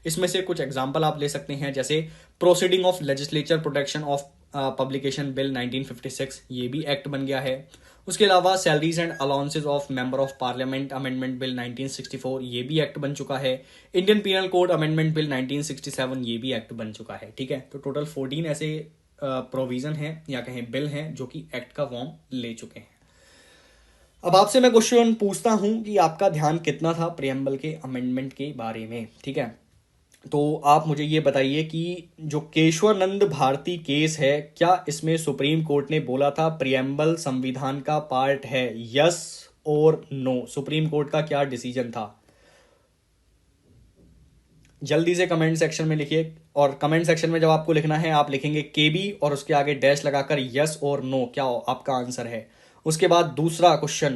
इसमें से कुछ एग्जांपल आप ले सकते हैं, जैसे proceeding of legislature protection of publication bill 1956, ये भी एक्ट बन गया है। उसके अलावा salaries and allowances of member of parliament amendment bill 1964, ये भी एक्ट बन चुका है। Indian penal code amendment bill 1967, ये भी एक्ट बन चुका है। ठीक है, तो टोटल 14 ऐसे प्रोविजन है या कहें बिल हैं जो कि एक्ट का फॉर्म ले चुके हैं। अब आपसे मैं क्वेश्चन पूछता हूं कि आपका ध्यान कितना था प्रियम्बल के अमेंडमेंट के बारे में। ठीक है, तो आप मुझे ये बताइए कि जो केशवानंद भारती केस है, क्या इसमें सुप्रीम कोर्ट ने बोला था प्रियम्बल संविधान का पार्ट है, यस और नो? सुप्रीम कोर्ट का क्या डिसीजन था? जल्दी से कमेंट सेक्शन में लिखिए, और कमेंट सेक्शन में जब आपको लिखना है आप लिखेंगे केबी और उसके आगे डैश लगाकर यस और नो, क्या आपका आंसर है। उसके बाद दूसरा क्वेश्चन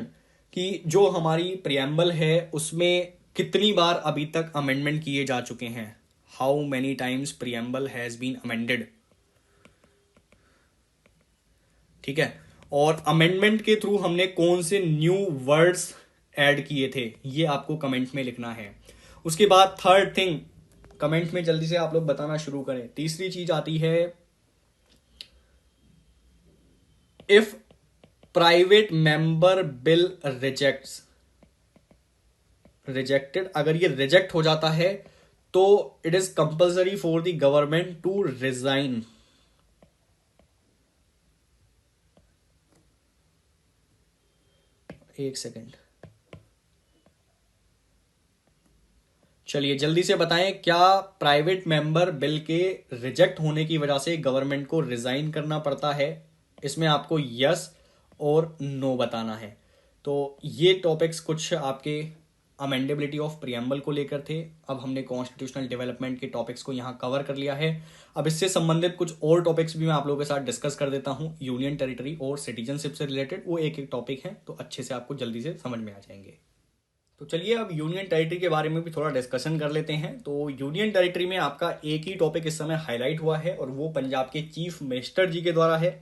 कि जो हमारी प्रियम्बल है उसमें कितनी बार अभी तक अमेंडमेंट किए जा चुके हैं, how many times preamble has been amended. ठीक है, और अमेंडमेंट के थ्रू हमने कौन से न्यू वर्ड्स ऐड किए थे, ये आपको कमेंट में लिखना है। उसके बाद थर्ड थिंग, कमेंट में जल्दी से आप लोग बताना शुरू करें। तीसरी चीज आती है, if private member bill rejected, अगर ये रिजेक्ट हो जाता है तो it is compulsory for the government to resign. एक सेकेंड, चलिए जल्दी से बताएं, क्या प्राइवेट मेंबर बिल के रिजेक्ट होने की वजह से गवर्नमेंट को रिजाइन करना पड़ता है? इसमें आपको यस और नो बताना है। तो ये टॉपिक्स कुछ आपके अमेंडेबिलिटी ऑफ प्रियम्बल को लेकर थे। अब हमने कॉन्स्टिट्यूशनल डेवलपमेंट के टॉपिक्स को यहाँ कवर कर लिया है। अब इससे संबंधित कुछ और टॉपिक्स भी मैं आप लोगों के साथ डिस्कस कर देता हूँ, यूनियन टेरिटरी और सिटीजनशिप से रिलेटेड। वो एक एक टॉपिक है, तो अच्छे से आपको जल्दी से समझ में आ जाएंगे। तो चलिए अब यूनियन टेरिटरी के बारे में भी थोड़ा डिस्कशन कर लेते हैं। तो यूनियन टेरिटरी में आपका एक ही टॉपिक इस समय हाईलाइट हुआ है, और वो पंजाब के चीफ मिनिस्टर जी के द्वारा है।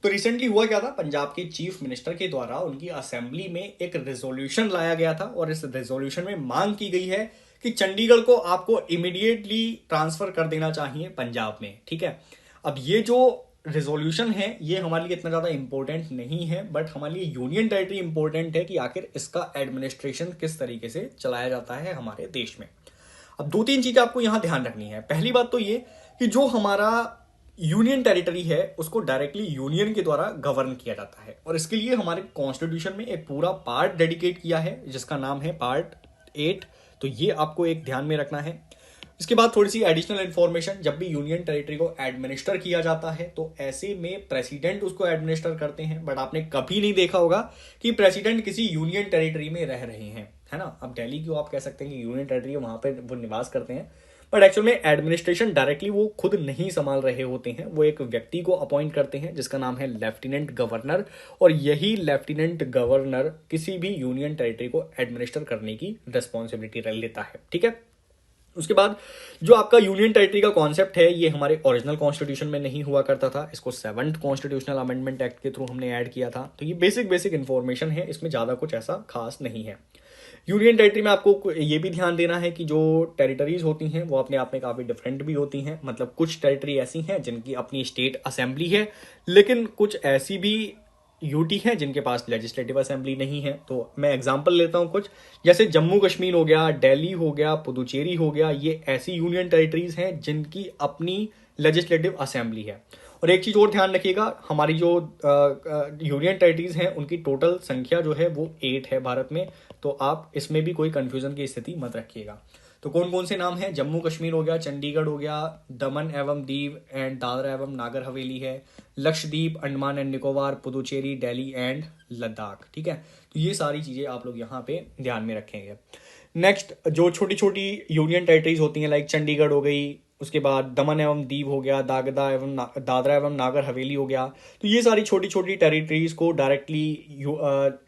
तो रिसेंटली हुआ क्या था, पंजाब के चीफ मिनिस्टर के द्वारा उनकी असेंबली में एक रेजोल्यूशन लाया गया था, और इस रेजोल्यूशन में मांग की गई है कि चंडीगढ़ को आपको इमीडिएटली ट्रांसफर कर देना चाहिए पंजाब में। ठीक है, अब ये जो रेजोल्यूशन है ये हमारे लिए इतना ज्यादा इंपॉर्टेंट नहीं है, बट हमारे लिए यूनियन टेरिटरी इंपॉर्टेंट है कि आखिर इसका एडमिनिस्ट्रेशन किस तरीके से चलाया जाता है हमारे देश में। अब दो तीन चीजें आपको यहां ध्यान रखनी है। पहली बात तो ये कि जो हमारा यूनियन टेरिटरी है उसको डायरेक्टली यूनियन के द्वारा गवर्न किया जाता है, और इसके लिए हमारे कॉन्स्टिट्यूशन में एक पूरा पार्ट डेडिकेट किया है जिसका नाम है पार्ट 8। तो ये आपको एक ध्यान में रखना है। इसके बाद थोड़ी सी एडिशनल इंफॉर्मेशन, जब भी यूनियन टेरिटरी को एडमिनिस्टर किया जाता है तो ऐसे में प्रेसिडेंट उसको एडमिनिस्टर करते हैं, बट आपने कभी नहीं देखा होगा कि प्रेसिडेंट किसी यूनियन टेरिटरी में रह रहे हैं, है ना। अब दिल्ली को आप कह सकते हैं कि यूनियन टेरिटरी है, वहां पे वो निवास करते हैं, बट एक्चुअल में एडमिनिस्ट्रेशन डायरेक्टली वो खुद नहीं संभाल रहे होते हैं, वो एक व्यक्ति को अपॉइंट करते हैं जिसका नाम है लेफ्टिनेंट गवर्नर, और यही लेफ्टिनेंट गवर्नर किसी भी यूनियन टेरिटरी को एडमिनिस्टर करने की रिस्पॉन्सिबिलिटी लेता है, ठीक है। उसके बाद जो आपका यूनियन टेरिटरी का कॉन्सेप्ट है, ये हमारे ओरिजिनल कॉन्स्टिट्यूशन में नहीं हुआ करता था, इसको 7th कॉन्स्टिट्यूशनल अमेंडमेंट एक्ट के थ्रू हमने ऐड किया था। तो ये बेसिक इन्फॉर्मेशन है, इसमें ज़्यादा कुछ ऐसा खास नहीं है। यूनियन टेरिटरी में आपको ये भी ध्यान देना है कि जो टेरिटरीज होती हैं वो अपने आप में काफ़ी डिफरेंट भी होती हैं। मतलब कुछ टेरिटरी ऐसी हैं जिनकी अपनी स्टेट असेंबली है, लेकिन कुछ ऐसी भी यूटी है जिनके पास लेजिस्लेटिव असेंबली नहीं है। तो मैं एग्जांपल लेता हूं कुछ, जैसे जम्मू कश्मीर हो गया, दिल्ली हो गया, पुदुचेरी हो गया, ये ऐसी यूनियन टेरिटरीज हैं जिनकी अपनी लेजिस्लेटिव असेंबली है। और एक चीज और ध्यान रखिएगा, हमारी जो यूनियन टेरिटरीज हैं उनकी टोटल संख्या जो है वो 8 है भारत में, तो आप इसमें भी कोई कंफ्यूजन की स्थिति मत रखिएगा। तो कौन कौन से नाम हैं, जम्मू कश्मीर हो गया, चंडीगढ़ हो गया, दमन एवं दीव एंड दादरा एवं नागर हवेली है, लक्षद्वीप, अंडमान एंड निकोबार, पुदुचेरी, दिल्ली एंड लद्दाख, ठीक है। तो ये सारी चीजें आप लोग यहाँ पे ध्यान में रखेंगे। नेक्स्ट जो छोटी छोटी यूनियन टेरिटरीज होती हैं, लाइक चंडीगढ़ हो गई, उसके बाद दमन एवं दीव हो गया, दादरा एवं नागर हवेली हो गया, तो ये सारी छोटी छोटी टेरिटरीज को डायरेक्टली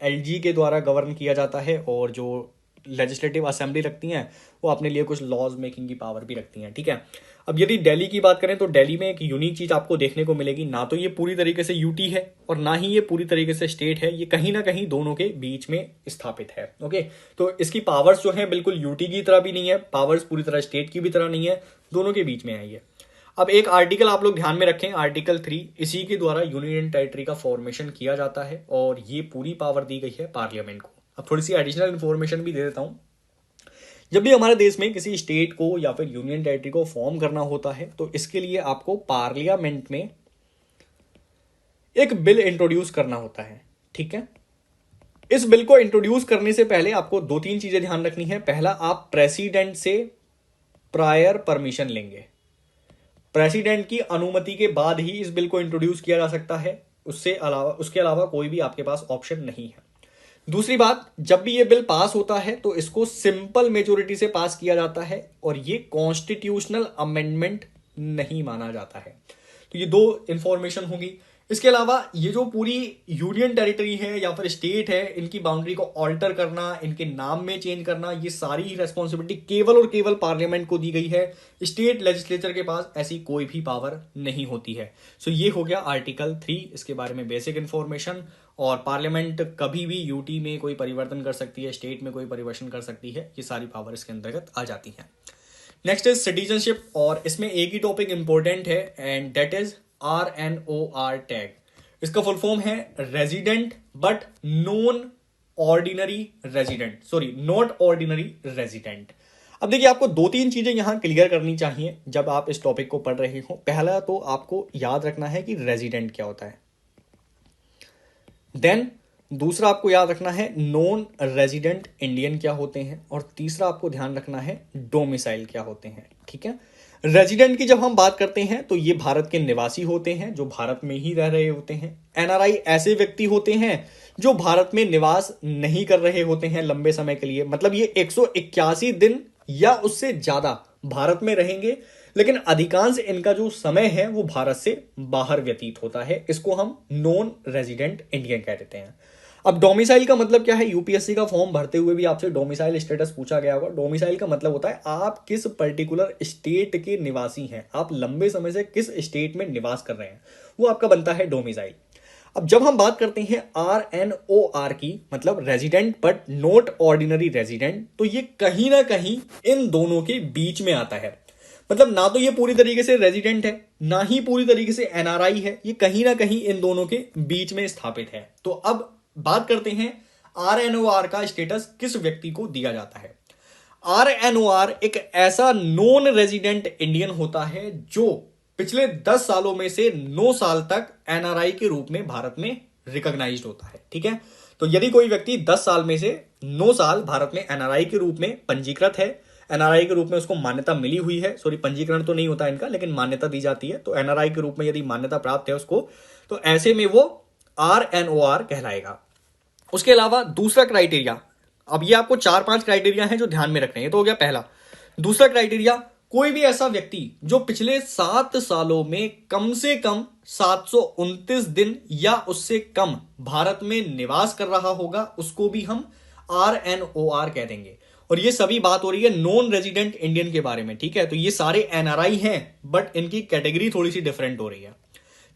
एलजी के द्वारा गवर्न किया जाता है, और जो लेजिस्लेटिव असेंबली रखती हैं वो अपने लिए कुछ लॉज मेकिंग की पावर भी रखती हैं, ठीक है। अब यदि दिल्ली की बात करें तो दिल्ली में एक यूनिक चीज आपको देखने को मिलेगी, ना तो ये पूरी तरीके से यूटी है और ना ही ये पूरी तरीके से स्टेट है, ये कहीं ना कहीं दोनों के बीच में स्थापित है, ओके। तो इसकी पावर्स जो है बिल्कुल यूटी की तरह भी नहीं है, पावर्स पूरी तरह स्टेट की भी तरह नहीं है, दोनों के बीच में है ये। अब एक आर्टिकल आप लोग ध्यान में रखें, आर्टिकल 3, इसी के द्वारा यूनियन टेरिटरी का फॉर्मेशन किया जाता है और ये पूरी पावर दी गई है पार्लियामेंट को। अब थोड़ी सी एडिशनल इन्फॉर्मेशन भी दे देता हूं, जब भी हमारे देश में किसी स्टेट को या फिर यूनियन टेरिटरी को फॉर्म करना होता है तो इसके लिए आपको पार्लियामेंट में एक बिल इंट्रोड्यूस करना होता है, ठीक है। इस बिल को इंट्रोड्यूस करने से पहले आपको 2-3 चीजें ध्यान रखनी है। पहला, आप प्रेसिडेंट से प्रायर परमिशन लेंगे, प्रेसिडेंट की अनुमति के बाद ही इस बिल को इंट्रोड्यूस किया जा सकता है, उसके अलावा कोई भी आपके पास ऑप्शन नहीं है। दूसरी बात, जब भी ये बिल पास होता है तो इसको सिंपल मेजोरिटी से पास किया जाता है और ये कॉन्स्टिट्यूशनल अमेंडमेंट नहीं माना जाता है। तो ये 2 इंफॉर्मेशन होगी। इसके अलावा ये जो पूरी यूनियन टेरिटरी है या फिर स्टेट है, इनकी बाउंड्री को ऑल्टर करना, इनके नाम में चेंज करना, ये सारी रेस्पॉन्सिबिलिटी केवल और केवल पार्लियामेंट को दी गई है। स्टेट लेजिस्लेचर के पास ऐसी कोई भी पावर नहीं होती है। सो ये हो गया आर्टिकल 3, इसके बारे में बेसिक इन्फॉर्मेशन। और पार्लियामेंट कभी भी यूटी में कोई परिवर्तन कर सकती है, स्टेट में कोई परिवर्तन कर सकती है, ये सारी पावर इसके अंतर्गत आ जाती हैं। नेक्स्ट इज सिटीजनशिप, और इसमें एक ही टॉपिक इंपॉर्टेंट है and that is RNOR tag. इसका फुल फॉर्म है resident but not ordinary resident. अब देखिए, आपको 2-3 चीजें यहां क्लियर करनी चाहिए जब आप इस टॉपिक को पढ़ रहे हो। पहला तो आपको याद रखना है कि रेजिडेंट क्या होता है, देन दूसरा आपको याद रखना है नॉन रेजिडेंट इंडियन क्या होते हैं, और तीसरा आपको ध्यान रखना है डोमिसाइल क्या होते हैं, ठीक है। रेजिडेंट की जब हम बात करते हैं तो ये भारत के निवासी होते हैं जो भारत में ही रह रहे होते हैं। एनआरआई ऐसे व्यक्ति होते हैं जो भारत में निवास नहीं कर रहे होते हैं लंबे समय के लिए, मतलब ये 181 दिन या उससे ज्यादा भारत में रहेंगे, लेकिन अधिकांश इनका जो समय है वो भारत से बाहर व्यतीत होता है। इसको हम नॉन रेजिडेंट इंडियन कह देते हैं। अब डोमिसाइल का मतलब क्या है, यूपीएससी का फॉर्म भरते हुए भी आपसे डोमिसाइल स्टेटस पूछा गया होगा। डोमिसाइल का मतलब होता है आप किस पर्टिकुलर स्टेट के निवासी हैं, आप लंबे समय से किस स्टेट में निवास कर रहे हैं, वो आपका बनता है डोमिसाइल। अब जब हम बात करते हैं RNOR की, मतलब resident but not ordinary resident, तो ये कहीं ना कहीं इन दोनों के बीच में आता है। मतलब ना तो ये पूरी तरीके से रेजिडेंट है, ना ही पूरी तरीके से एनआरआई है, ये कहीं ना कहीं इन दोनों के बीच में स्थापित है। तो अब बात करते हैं RNOR का स्टेटस किस व्यक्ति को दिया जाता है। RNOR एक ऐसा नॉन रेजिडेंट इंडियन होता है जो पिछले 10 सालों में से 9 साल तक एनआरआई के रूप में भारत में रिकॉग्नाइज्ड होता है, ठीक है। तो यदि कोई व्यक्ति 10 साल में से 9 साल भारत में एनआरआई के रूप में पंजीकृत है, एनआरआई के रूप में उसको मान्यता मिली हुई है, सॉरी पंजीकरण तो नहीं होता इनका, लेकिन मान्यता दी जाती है, तो एनआरआई के रूप में यदि मान्यता प्राप्त है उसको, तो ऐसे में वो RNOR कहलाएगा। उसके अलावा दूसरा क्राइटेरिया, अब ये आपको 4-5 क्राइटेरिया हैं जो ध्यान में रखने हैं, तो हो गया पहला। दूसरा क्राइटेरिया, कोई भी ऐसा व्यक्ति जो पिछले 7 सालों में कम से कम 729 दिन या उससे कम भारत में निवास कर रहा होगा, उसको भी हम RNOR कह देंगे। और ये सभी बात हो रही है नॉन रेजिडेंट इंडियन के बारे में, ठीक है। तो ये सारे NRI हैं, बट इनकी कैटेगरी थोड़ी सी डिफरेंट हो रही है।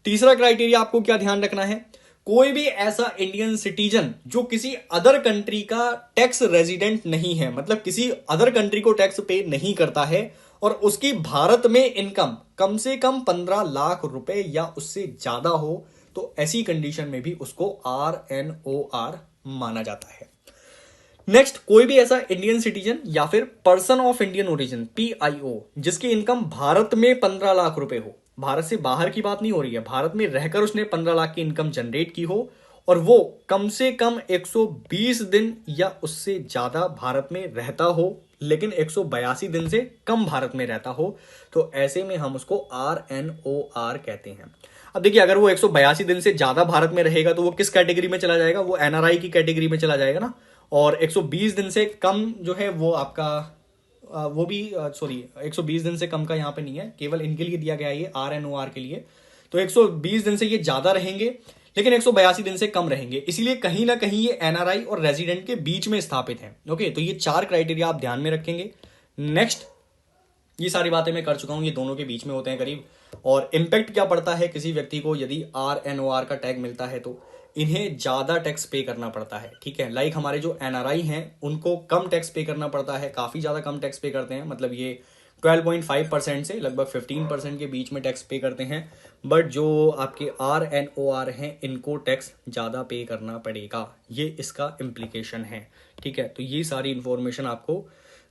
तीसरा क्राइटेरिया आपको क्या ध्यान रखना है, कोई भी ऐसा इंडियन सिटीजन जो किसी अदर कंट्री का टैक्स रेजिडेंट नहीं है, मतलब किसी अदर कंट्री को टैक्स पे नहीं करता है, और उसकी भारत में इनकम कम से कम 15 लाख रुपए या उससे ज्यादा हो, तो ऐसी कंडीशन में भी उसको RNOR माना जाता है। नेक्स्ट, कोई भी ऐसा इंडियन सिटीजन या फिर person of Indian origin PIO जिसकी इनकम भारत में 15 लाख रुपए हो, भारत से बाहर की बात नहीं हो रही है, भारत में रहकर उसने 15 लाख की इनकम जनरेट की हो, और वो कम से कम 120 दिन या उससे ज्यादा भारत में रहता हो, लेकिन 182 दिन से कम भारत में रहता हो, तो ऐसे में हम उसको RNOR कहते हैं। अब देखिए, अगर वो 182 दिन से ज्यादा भारत में रहेगा तो वो किस कैटेगरी में चला जाएगा, वो NRI की कैटेगरी में चला जाएगा ना। और 120 दिन से कम जो है वो आपका वो भी सॉरी 120 दिन से कम का यहाँ पे नहीं है, केवल इनके लिए दिया गया है ये RNOR के लिए। तो 120 दिन से ये ज्यादा रहेंगे, लेकिन 182 दिन से कम रहेंगे, इसीलिए कहीं ना कहीं ये NRI और रेजिडेंट के बीच में स्थापित है। ओके, तो ये 4 क्राइटेरिया आप ध्यान में रखेंगे। नेक्स्ट, ये सारी बातें मैं कर चुका हूं, ये दोनों के बीच में होते हैं करीब। और इम्पैक्ट क्या पड़ता है किसी व्यक्ति को यदि RNOR का टैग मिलता है, तो इन्हें ज्यादा टैक्स पे करना पड़ता है, ठीक है। लाइक हमारे जो NRI हैं उनको कम टैक्स पे करना पड़ता है, काफी ज्यादा कम टैक्स पे करते हैं, मतलब ये 12.5% से लगभग 15% के बीच में टैक्स पे करते हैं। बट जो आपके RNOR हैं इनको टैक्स ज्यादा पे करना पड़ेगा, ये इसका इम्प्लीकेशन है, ठीक है। तो ये सारी इंफॉर्मेशन आपको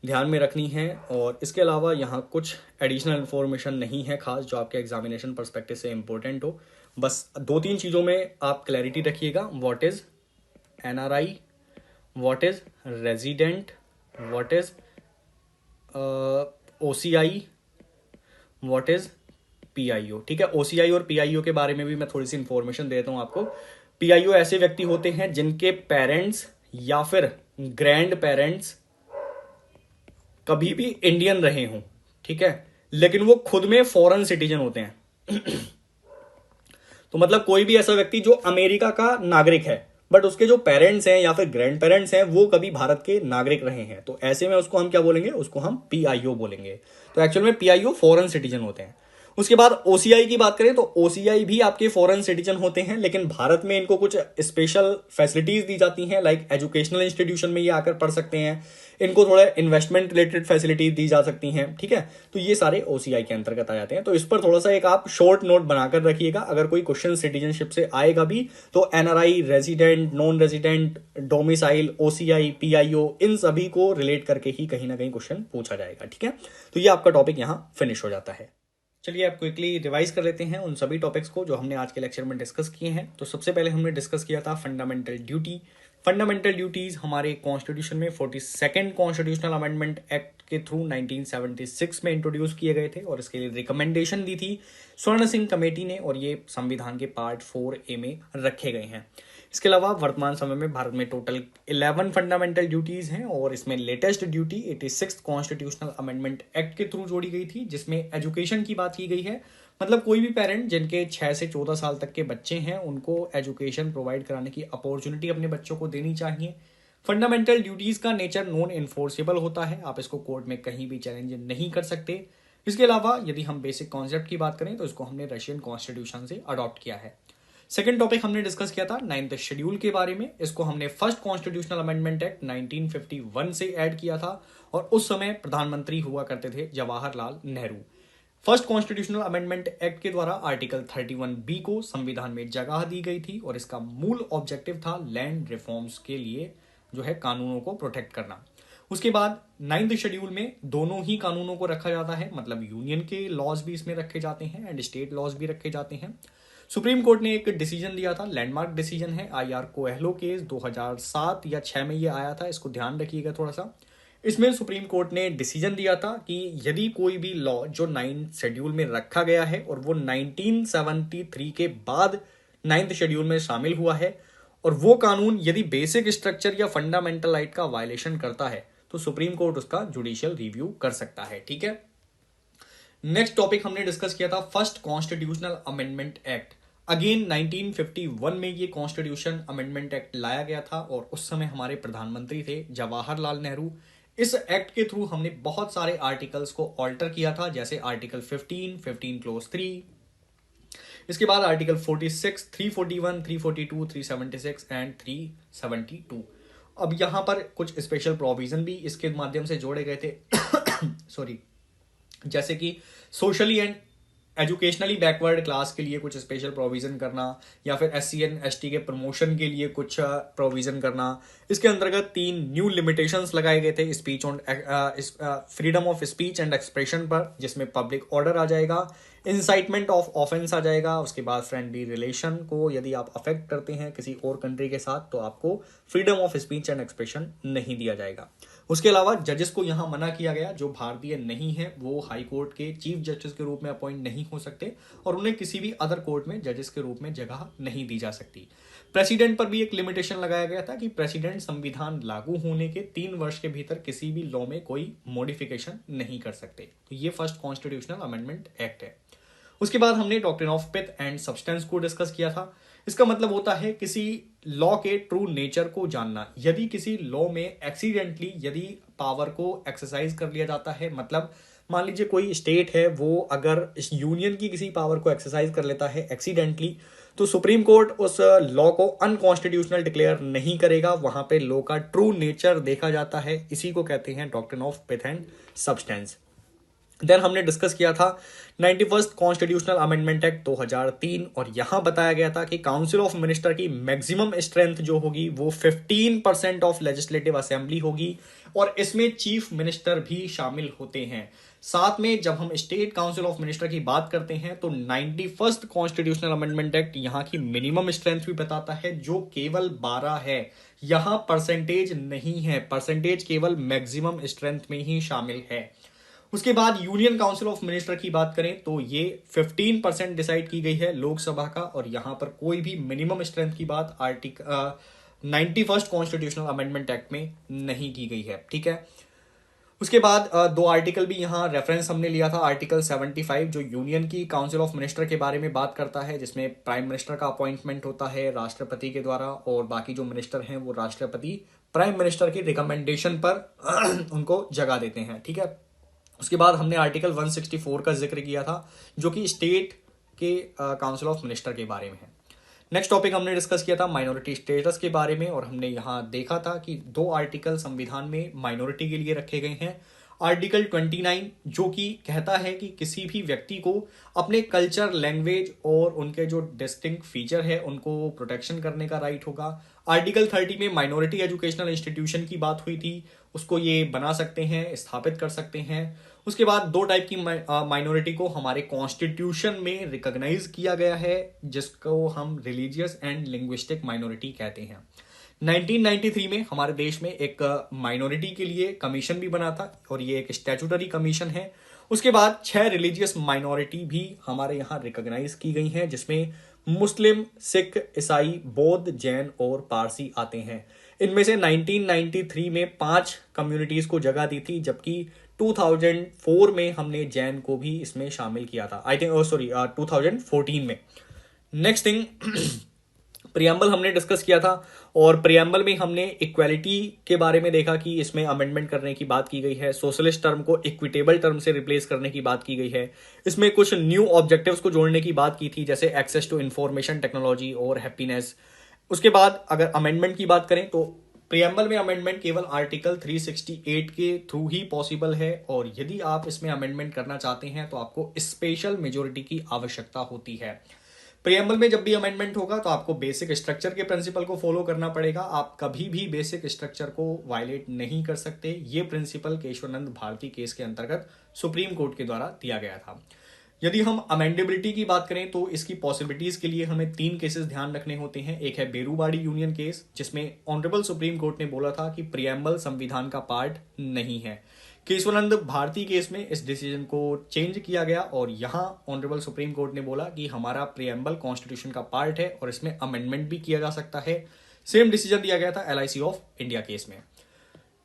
ध्यान में रखनी है। और इसके अलावा यहाँ कुछ एडिशनल इन्फॉर्मेशन नहीं है खास जो आपके एग्जामिनेशन पर्सपेक्टिव से इंपॉर्टेंट हो। बस 2-3 चीज़ों में आप क्लैरिटी रखिएगा, what is NRI, what is resident, what is OCI, what is PIO, ठीक है। OCI और PIO के बारे में भी मैं थोड़ी सी इंफॉर्मेशन देता हूँ आपको। PIO ऐसे व्यक्ति होते हैं जिनके पेरेंट्स या फिर ग्रैंड पेरेंट्स कभी भी इंडियन रहे हों, ठीक है, लेकिन वो खुद में फॉरेन सिटीजन होते हैं। तो मतलब कोई भी ऐसा व्यक्ति जो अमेरिका का नागरिक है, बट उसके जो पेरेंट्स हैं या फिर ग्रैंड पेरेंट्स हैं वो कभी भारत के नागरिक रहे हैं, तो ऐसे में उसको हम क्या बोलेंगे, उसको हम PIO बोलेंगे। तो एक्चुअल में PIO फॉरेन सिटीजन होते हैं। उसके बाद OCI की बात करें तो OCI भी आपके फॉरेन सिटीजन होते हैं, लेकिन भारत में इनको कुछ स्पेशल फैसिलिटीज दी जाती हैं, लाइक एजुकेशनल इंस्टीट्यूशन में ये आकर पढ़ सकते हैं, इनको थोड़ा इन्वेस्टमेंट रिलेटेड फैसिलिटीज दी जा सकती हैं, ठीक है। तो ये सारे OCI के अंतर्गत आ जाते हैं। तो इस पर थोड़ा सा एक आप शॉर्ट नोट बनाकर रखिएगा, अगर कोई क्वेश्चन सिटीजनशिप से आएगा भी तो NRI, resident, non resident, domicile, OCI, PIO, इन सभी को रिलेट करके ही कहीं ना कहीं क्वेश्चन पूछा जाएगा, ठीक है। तो ये आपका टॉपिक यहाँ फिनिश हो जाता है। चलिए आप क्विकली रिवाइज कर लेते हैं उन सभी टॉपिक्स को जो हमने आज के लेक्चर में डिस्कस किए हैं। तो सबसे पहले हमने डिस्कस किया था फंडामेंटल ड्यूटी। फंडामेंटल ड्यूटीज हमारे कॉन्स्टिट्यूशन में 42nd कॉन्स्टिट्यूशनल अमेंडमेंट एक्ट के थ्रू 1976 में इंट्रोड्यूस किए गए थे, और इसके लिए रिकमेंडेशन दी थी स्वर्ण सिंह कमेटी ने, और ये संविधान के पार्ट 4A में रखे गए हैं। इसके अलावा वर्तमान समय में भारत में टोटल 11 फंडामेंटल ड्यूटीज हैं, और इसमें latest duty 86th constitutional amendment act के थ्रू जोड़ी गई थी, जिसमें एजुकेशन की बात की गई है। मतलब कोई भी पेरेंट जिनके 6 से 14 साल तक के बच्चे हैं उनको एजुकेशन प्रोवाइड कराने की अपॉर्चुनिटी अपने बच्चों को देनी चाहिए। फंडामेंटल ड्यूटीज का नेचर नॉन इन्फोर्सेबल होता है, आप इसको कोर्ट में कहीं भी चैलेंज नहीं कर सकते। इसके अलावा यदि हम बेसिक कॉन्सेप्ट की बात करें तो इसको हमने रशियन कॉन्स्टिट्यूशन से अडॉप्ट किया है। सेकेंड टॉपिक हमने डिस्कस किया था 9th शेड्यूल के बारे में। इसको हमने फर्स्ट कॉन्स्टिट्यूशनल अमेंडमेंट एक्ट 1951 से ऐड किया था, और उस समय प्रधानमंत्री हुआ करते थे Jawaharlal Nehru. First constitutional amendment act के द्वारा आर्टिकल 31B को संविधान में जगह दी गई थी, और इसका मूल ऑब्जेक्टिव था लैंड रिफॉर्म्स के लिए जो है कानूनों को प्रोटेक्ट करना। उसके बाद 9th शेड्यूल में दोनों ही कानूनों को रखा जाता है, मतलब यूनियन के लॉज भी इसमें रखे जाते हैं एंड स्टेट लॉज भी रखे जाते हैं। सुप्रीम कोर्ट ने एक डिसीजन दिया था, लैंडमार्क डिसीजन है IR कोएहलो केस 2007 या 6 में ये आया था, इसको ध्यान रखिएगा थोड़ा सा। इसमें सुप्रीम कोर्ट ने डिसीजन दिया था कि यदि कोई भी लॉ जो 9th शेड्यूल में रखा गया है और वो 1973 के बाद 9th शेड्यूल में शामिल हुआ है, और वो कानून यदि बेसिक स्ट्रक्चर या फंडामेंटल राइट का वायलेशन करता है तो सुप्रीम कोर्ट उसका जुडिशियल रिव्यू कर सकता है। ठीक है, नेक्स्ट टॉपिक हमने डिस्कस किया था first constitutional amendment act. Again 1951 में ये कॉन्स्टिट्यूशन अमेंडमेंट एक्ट लाया गया था और उस समय हमारे प्रधानमंत्री थे जवाहरलाल नेहरू। इस एक्ट के थ्रू हमने बहुत सारे आर्टिकल्स को ऑल्टर किया था, जैसे आर्टिकल 15 क्लोज 3, इसके बाद आर्टिकल 46, 341, 342, 376 एंड 372। अब यहां पर कुछ स्पेशल प्रोविजन भी इसके माध्यम से जोड़े गए थे सॉरी, जैसे कि socially and educationally backward class के लिए कुछ स्पेशल प्रोविजन करना, या फिर SC एंड ST के प्रमोशन के लिए कुछ प्रोविजन करना। इसके अंतर्गत 3 न्यू लिमिटेशंस लगाए गए थे speech on freedom of speech and expression पर, जिसमें पब्लिक ऑर्डर आ जाएगा, इंसाइटमेंट ऑफ ऑफेंस आ जाएगा, उसके बाद फ्रेंडली रिलेशन को यदि आप अफेक्ट करते हैं किसी और कंट्री के साथ तो आपको freedom of speech and expression नहीं दिया जाएगा। उसके अलावा जजेस को यहां मना किया गया, जो भारतीय नहीं है वो हाई कोर्ट के चीफ जस्टिस के रूप में अपॉइंट नहीं हो सकते और उन्हें किसी भी अदर कोर्ट में जजेस के रूप में जगह नहीं दी जा सकती। प्रेसिडेंट पर भी एक लिमिटेशन लगाया गया था कि प्रेसिडेंट संविधान लागू होने के 3 वर्ष के भीतर किसी भी लॉ में कोई मॉडिफिकेशन नहीं कर सकते। तो ये फर्स्ट कॉन्स्टिट्यूशनल अमेंडमेंट एक्ट है। उसके बाद हमने doctrine of pith and substance को डिस्कस किया था। इसका मतलब होता है किसी लॉ के ट्रू नेचर को जानना। यदि किसी लॉ में एक्सीडेंटली यदि पावर को एक्सरसाइज कर लिया जाता है, मतलब मान लीजिए कोई स्टेट है वो अगर इस यूनियन की किसी पावर को एक्सरसाइज कर लेता है एक्सीडेंटली, तो सुप्रीम कोर्ट उस लॉ को अनकॉन्स्टिट्यूशनल डिक्लेयर नहीं करेगा। वहां पे लॉ का ट्रू नेचर देखा जाता है, इसी को कहते हैं doctrine of pith and substance. Then हमने डिस्कस किया था 91st कॉन्स्टिट्यूशनल अमेंडमेंट एक्ट 2003 और यहां बताया गया था कि काउंसिल ऑफ मिनिस्टर की मैक्सिमम स्ट्रेंथ जो होगी वो 15% ऑफ लेजिस्लेटिव असेंबली होगी और इसमें चीफ मिनिस्टर भी शामिल होते हैं। साथ में जब हम स्टेट काउंसिल ऑफ मिनिस्टर की बात करते हैं तो 91st कॉन्स्टिट्यूशनल अमेंडमेंट एक्ट यहां की मिनिमम स्ट्रेंथ भी बताता है, जो केवल 12 है। यहां परसेंटेज नहीं है, परसेंटेज केवल मैक्सिमम स्ट्रेंथ में ही शामिल है। उसके बाद यूनियन काउंसिल ऑफ मिनिस्टर की बात करें तो ये 15% डिसाइड की गई है लोकसभा का, और यहां पर कोई भी मिनिमम स्ट्रेंथ की बात article 91st constitutional amendment act में नहीं की गई है। ठीक है, उसके बाद 2 आर्टिकल भी यहाँ रेफरेंस हमने लिया था। आर्टिकल 75 जो यूनियन की काउंसिल ऑफ मिनिस्टर के बारे में बात करता है, जिसमें प्राइम मिनिस्टर का अपॉइंटमेंट होता है राष्ट्रपति के द्वारा और बाकी जो मिनिस्टर हैं वो राष्ट्रपति प्राइम मिनिस्टर की रिकमेंडेशन पर उनको जगह देते हैं। ठीक है, उसके बाद हमने आर्टिकल 164 का जिक्र किया था जो कि स्टेट के काउंसिल ऑफ मिनिस्टर के बारे में है। नेक्स्ट टॉपिक हमने डिस्कस किया था माइनॉरिटी स्टेटस के बारे में और हमने यहाँ देखा था कि 2 आर्टिकल संविधान में माइनॉरिटी के लिए रखे गए हैं। आर्टिकल 29 जो कि कहता है कि किसी भी व्यक्ति को अपने कल्चर, लैंग्वेज और उनके जो डिस्टिंक्ट फीचर है उनको प्रोटेक्शन करने का राइट होगा। आर्टिकल 30 में माइनॉरिटी एजुकेशनल इंस्टीट्यूशन की बात हुई थी, उसको ये बना सकते हैं, स्थापित कर सकते हैं। उसके बाद 2 टाइप की माइनॉरिटी को हमारे कॉन्स्टिट्यूशन में रिकॉग्नाइज किया गया है, जिसको हम रिलीजियस एंड लिंग्विस्टिक माइनॉरिटी कहते हैं। 1993 में हमारे देश में एक माइनॉरिटी के लिए कमीशन भी बना था और ये एक स्टैट्यूटरी कमीशन है। उसके बाद 6 रिलीजियस माइनॉरिटी भी हमारे यहाँ रिकॉग्नाइज की गई हैं, जिसमें मुस्लिम, सिख, ईसाई, बौद्ध, जैन और पारसी आते हैं। इनमें से 1993 में 5 कम्युनिटीज को जगह दी थी, जबकि 2004 में हमने जैन को भी इसमें शामिल किया था। 2014 में। नेक्स्ट थिंग प्रियम्बल हमने डिस्कस किया था और प्रियम्बल में हमने इक्वालिटी के बारे में देखा कि इसमें अमेंडमेंट करने की बात की गई है। सोशलिस्ट टर्म को इक्विटेबल टर्म से रिप्लेस करने की बात की गई है। इसमें कुछ न्यू ऑब्जेक्टिव्स को जोड़ने की बात की थी, जैसे एक्सेस टू इंफॉर्मेशन टेक्नोलॉजी और हैप्पीनेस। उसके बाद अगर अमेंडमेंट की बात करें तो प्रियम्बल में अमेंडमेंट केवल आर्टिकल 368 के थ्रू ही पॉसिबल है और यदि आप इसमें अमेंडमेंट करना चाहते हैं तो आपको स्पेशल मेजोरिटी की आवश्यकता होती है। प्रियम्बल में जब भी अमेंडमेंट होगा तो आपको बेसिक स्ट्रक्चर के प्रिंसिपल को फॉलो करना पड़ेगा। आप कभी भी बेसिक स्ट्रक्चर को वायलेट नहीं कर सकते। ये प्रिंसिपल केशवानंद भारती केस के अंतर्गत सुप्रीम कोर्ट के द्वारा दिया गया था। यदि हम अमेंडेबिलिटी की बात करें तो इसकी पॉसिबिलिटीज के लिए हमें 3 केसेस ध्यान रखने होते हैं। एक है बेरूबाड़ी यूनियन केस, जिसमें ऑनरेबल सुप्रीम कोर्ट ने बोला था कि प्रियम्बल संविधान का पार्ट नहीं है। केशवानंद भारती केस में इस डिसीजन को चेंज किया गया और यहां ऑनरेबल सुप्रीम कोर्ट ने बोला कि हमारा प्रियम्बल कॉन्स्टिट्यूशन का पार्ट है और इसमें अमेंडमेंट भी किया जा सकता है। सेम डिसीजन दिया गया था LIC ऑफ इंडिया केस में।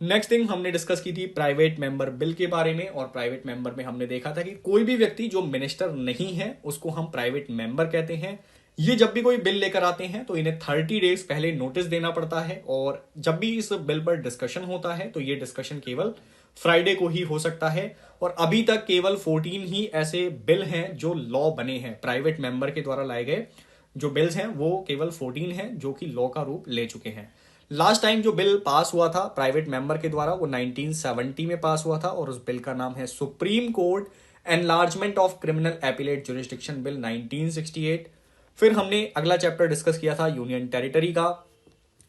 नेक्स्ट थिंग हमने डिस्कस की थी प्राइवेट मेंबर बिल के बारे में, और प्राइवेट मेंबर में हमने देखा था कि कोई भी व्यक्ति जो मिनिस्टर नहीं है उसको हम प्राइवेट मेंबर कहते हैं। ये जब भी कोई बिल लेकर आते हैं तो इन्हें 30 डेज पहले नोटिस देना पड़ता है, और जब भी इस बिल पर डिस्कशन होता है तो ये डिस्कशन केवल फ्राइडे को ही हो सकता है। और अभी तक केवल 14 ही ऐसे बिल हैं जो लॉ बने हैं, प्राइवेट मेंबर के द्वारा लाए गए जो बिल्स हैं वो केवल 14 हैं जो कि लॉ का रूप ले चुके हैं। लास्ट टाइम जो बिल पास हुआ था प्राइवेट मेंबर के द्वारा वो 1970 में पास हुआ था, और उस बिल का नाम है supreme court enlargement of criminal appellate jurisdiction bill 1968। फिर हमने अगला चैप्टर डिस्कस किया था यूनियन टेरिटरी का।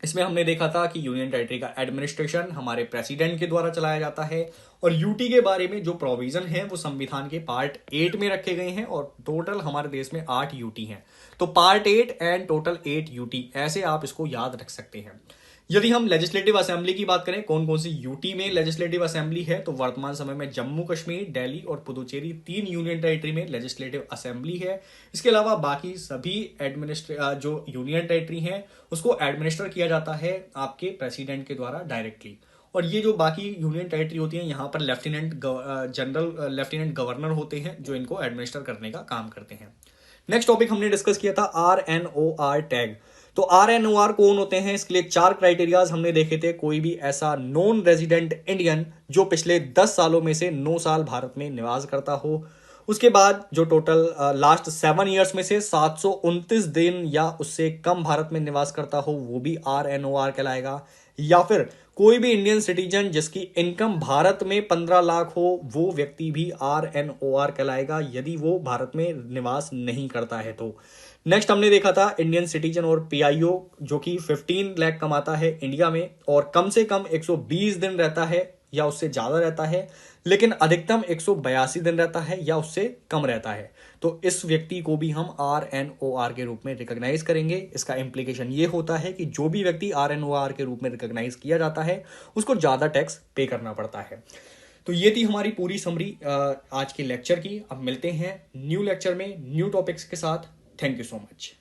इसमें हमने देखा था कि यूनियन टेरिटरी का एडमिनिस्ट्रेशन हमारे प्रेसिडेंट के द्वारा चलाया जाता है, और यूटी के बारे में जो प्रोविजन है वो संविधान के पार्ट 8 में रखे गए हैं, और टोटल हमारे देश में 8 यूटी हैं। तो पार्ट 8 एंड टोटल 8 यूटी, ऐसे आप इसको याद रख सकते हैं। यदि हम लेजिस्लेटिव असेंबली की बात करें, कौन कौन सी यूटी में लेजिस्लेटिव असेंबली है, तो वर्तमान समय में जम्मू कश्मीर, दिल्ली और पुदुचेरी 3 यूनियन टेरिटरी में लेजिस्लेटिव असेंबली है। इसके अलावा बाकी सभी जो यूनियन टेरिटरी हैं उसको एडमिनिस्टर किया जाता है आपके प्रेसिडेंट के द्वारा डायरेक्टली। और ये जो बाकी यूनियन टेरिटरी होती है यहाँ पर लेफ्टिनेंट गवर्नर होते हैं जो इनको एडमिनिस्टर करने का काम करते हैं। नेक्स्ट टॉपिक हमने डिस्कस किया था RNOR टैग। तो RNOR कौन होते हैं, इसके लिए 4 क्राइटेरियाज हमने देखे थे। कोई भी ऐसा नॉन रेजिडेंट इंडियन जो पिछले 10 सालों में से 9 साल भारत में निवास करता हो। उसके बाद जो टोटल लास्ट 7 ईयर्स में से 729 दिन या उससे कम भारत में निवास करता हो वो भी RNOR कहलाएगा। या फिर कोई भी इंडियन सिटीजन जिसकी इनकम भारत में 15 लाख हो वो व्यक्ति भी RNOR कहलाएगा यदि वो भारत में निवास नहीं करता है तो। नेक्स्ट हमने देखा था इंडियन सिटीजन और PIO जो कि 15 लाख कमाता है इंडिया में और कम से कम 120 दिन रहता है या उससे ज्यादा रहता है, लेकिन अधिकतम 182 दिन रहता है या उससे कम रहता है, तो इस व्यक्ति को भी हम RNOR के रूप में रिकॉग्नाइज करेंगे। इसका इम्प्लीकेशन ये होता है कि जो भी व्यक्ति RNOR के रूप में रिकॉग्नाइज किया जाता है उसको ज्यादा टैक्स पे करना पड़ता है। तो ये थी हमारी पूरी समरी आज के लेक्चर की। अब मिलते हैं न्यू लेक्चर में न्यू टॉपिक्स के साथ। Thank you so much.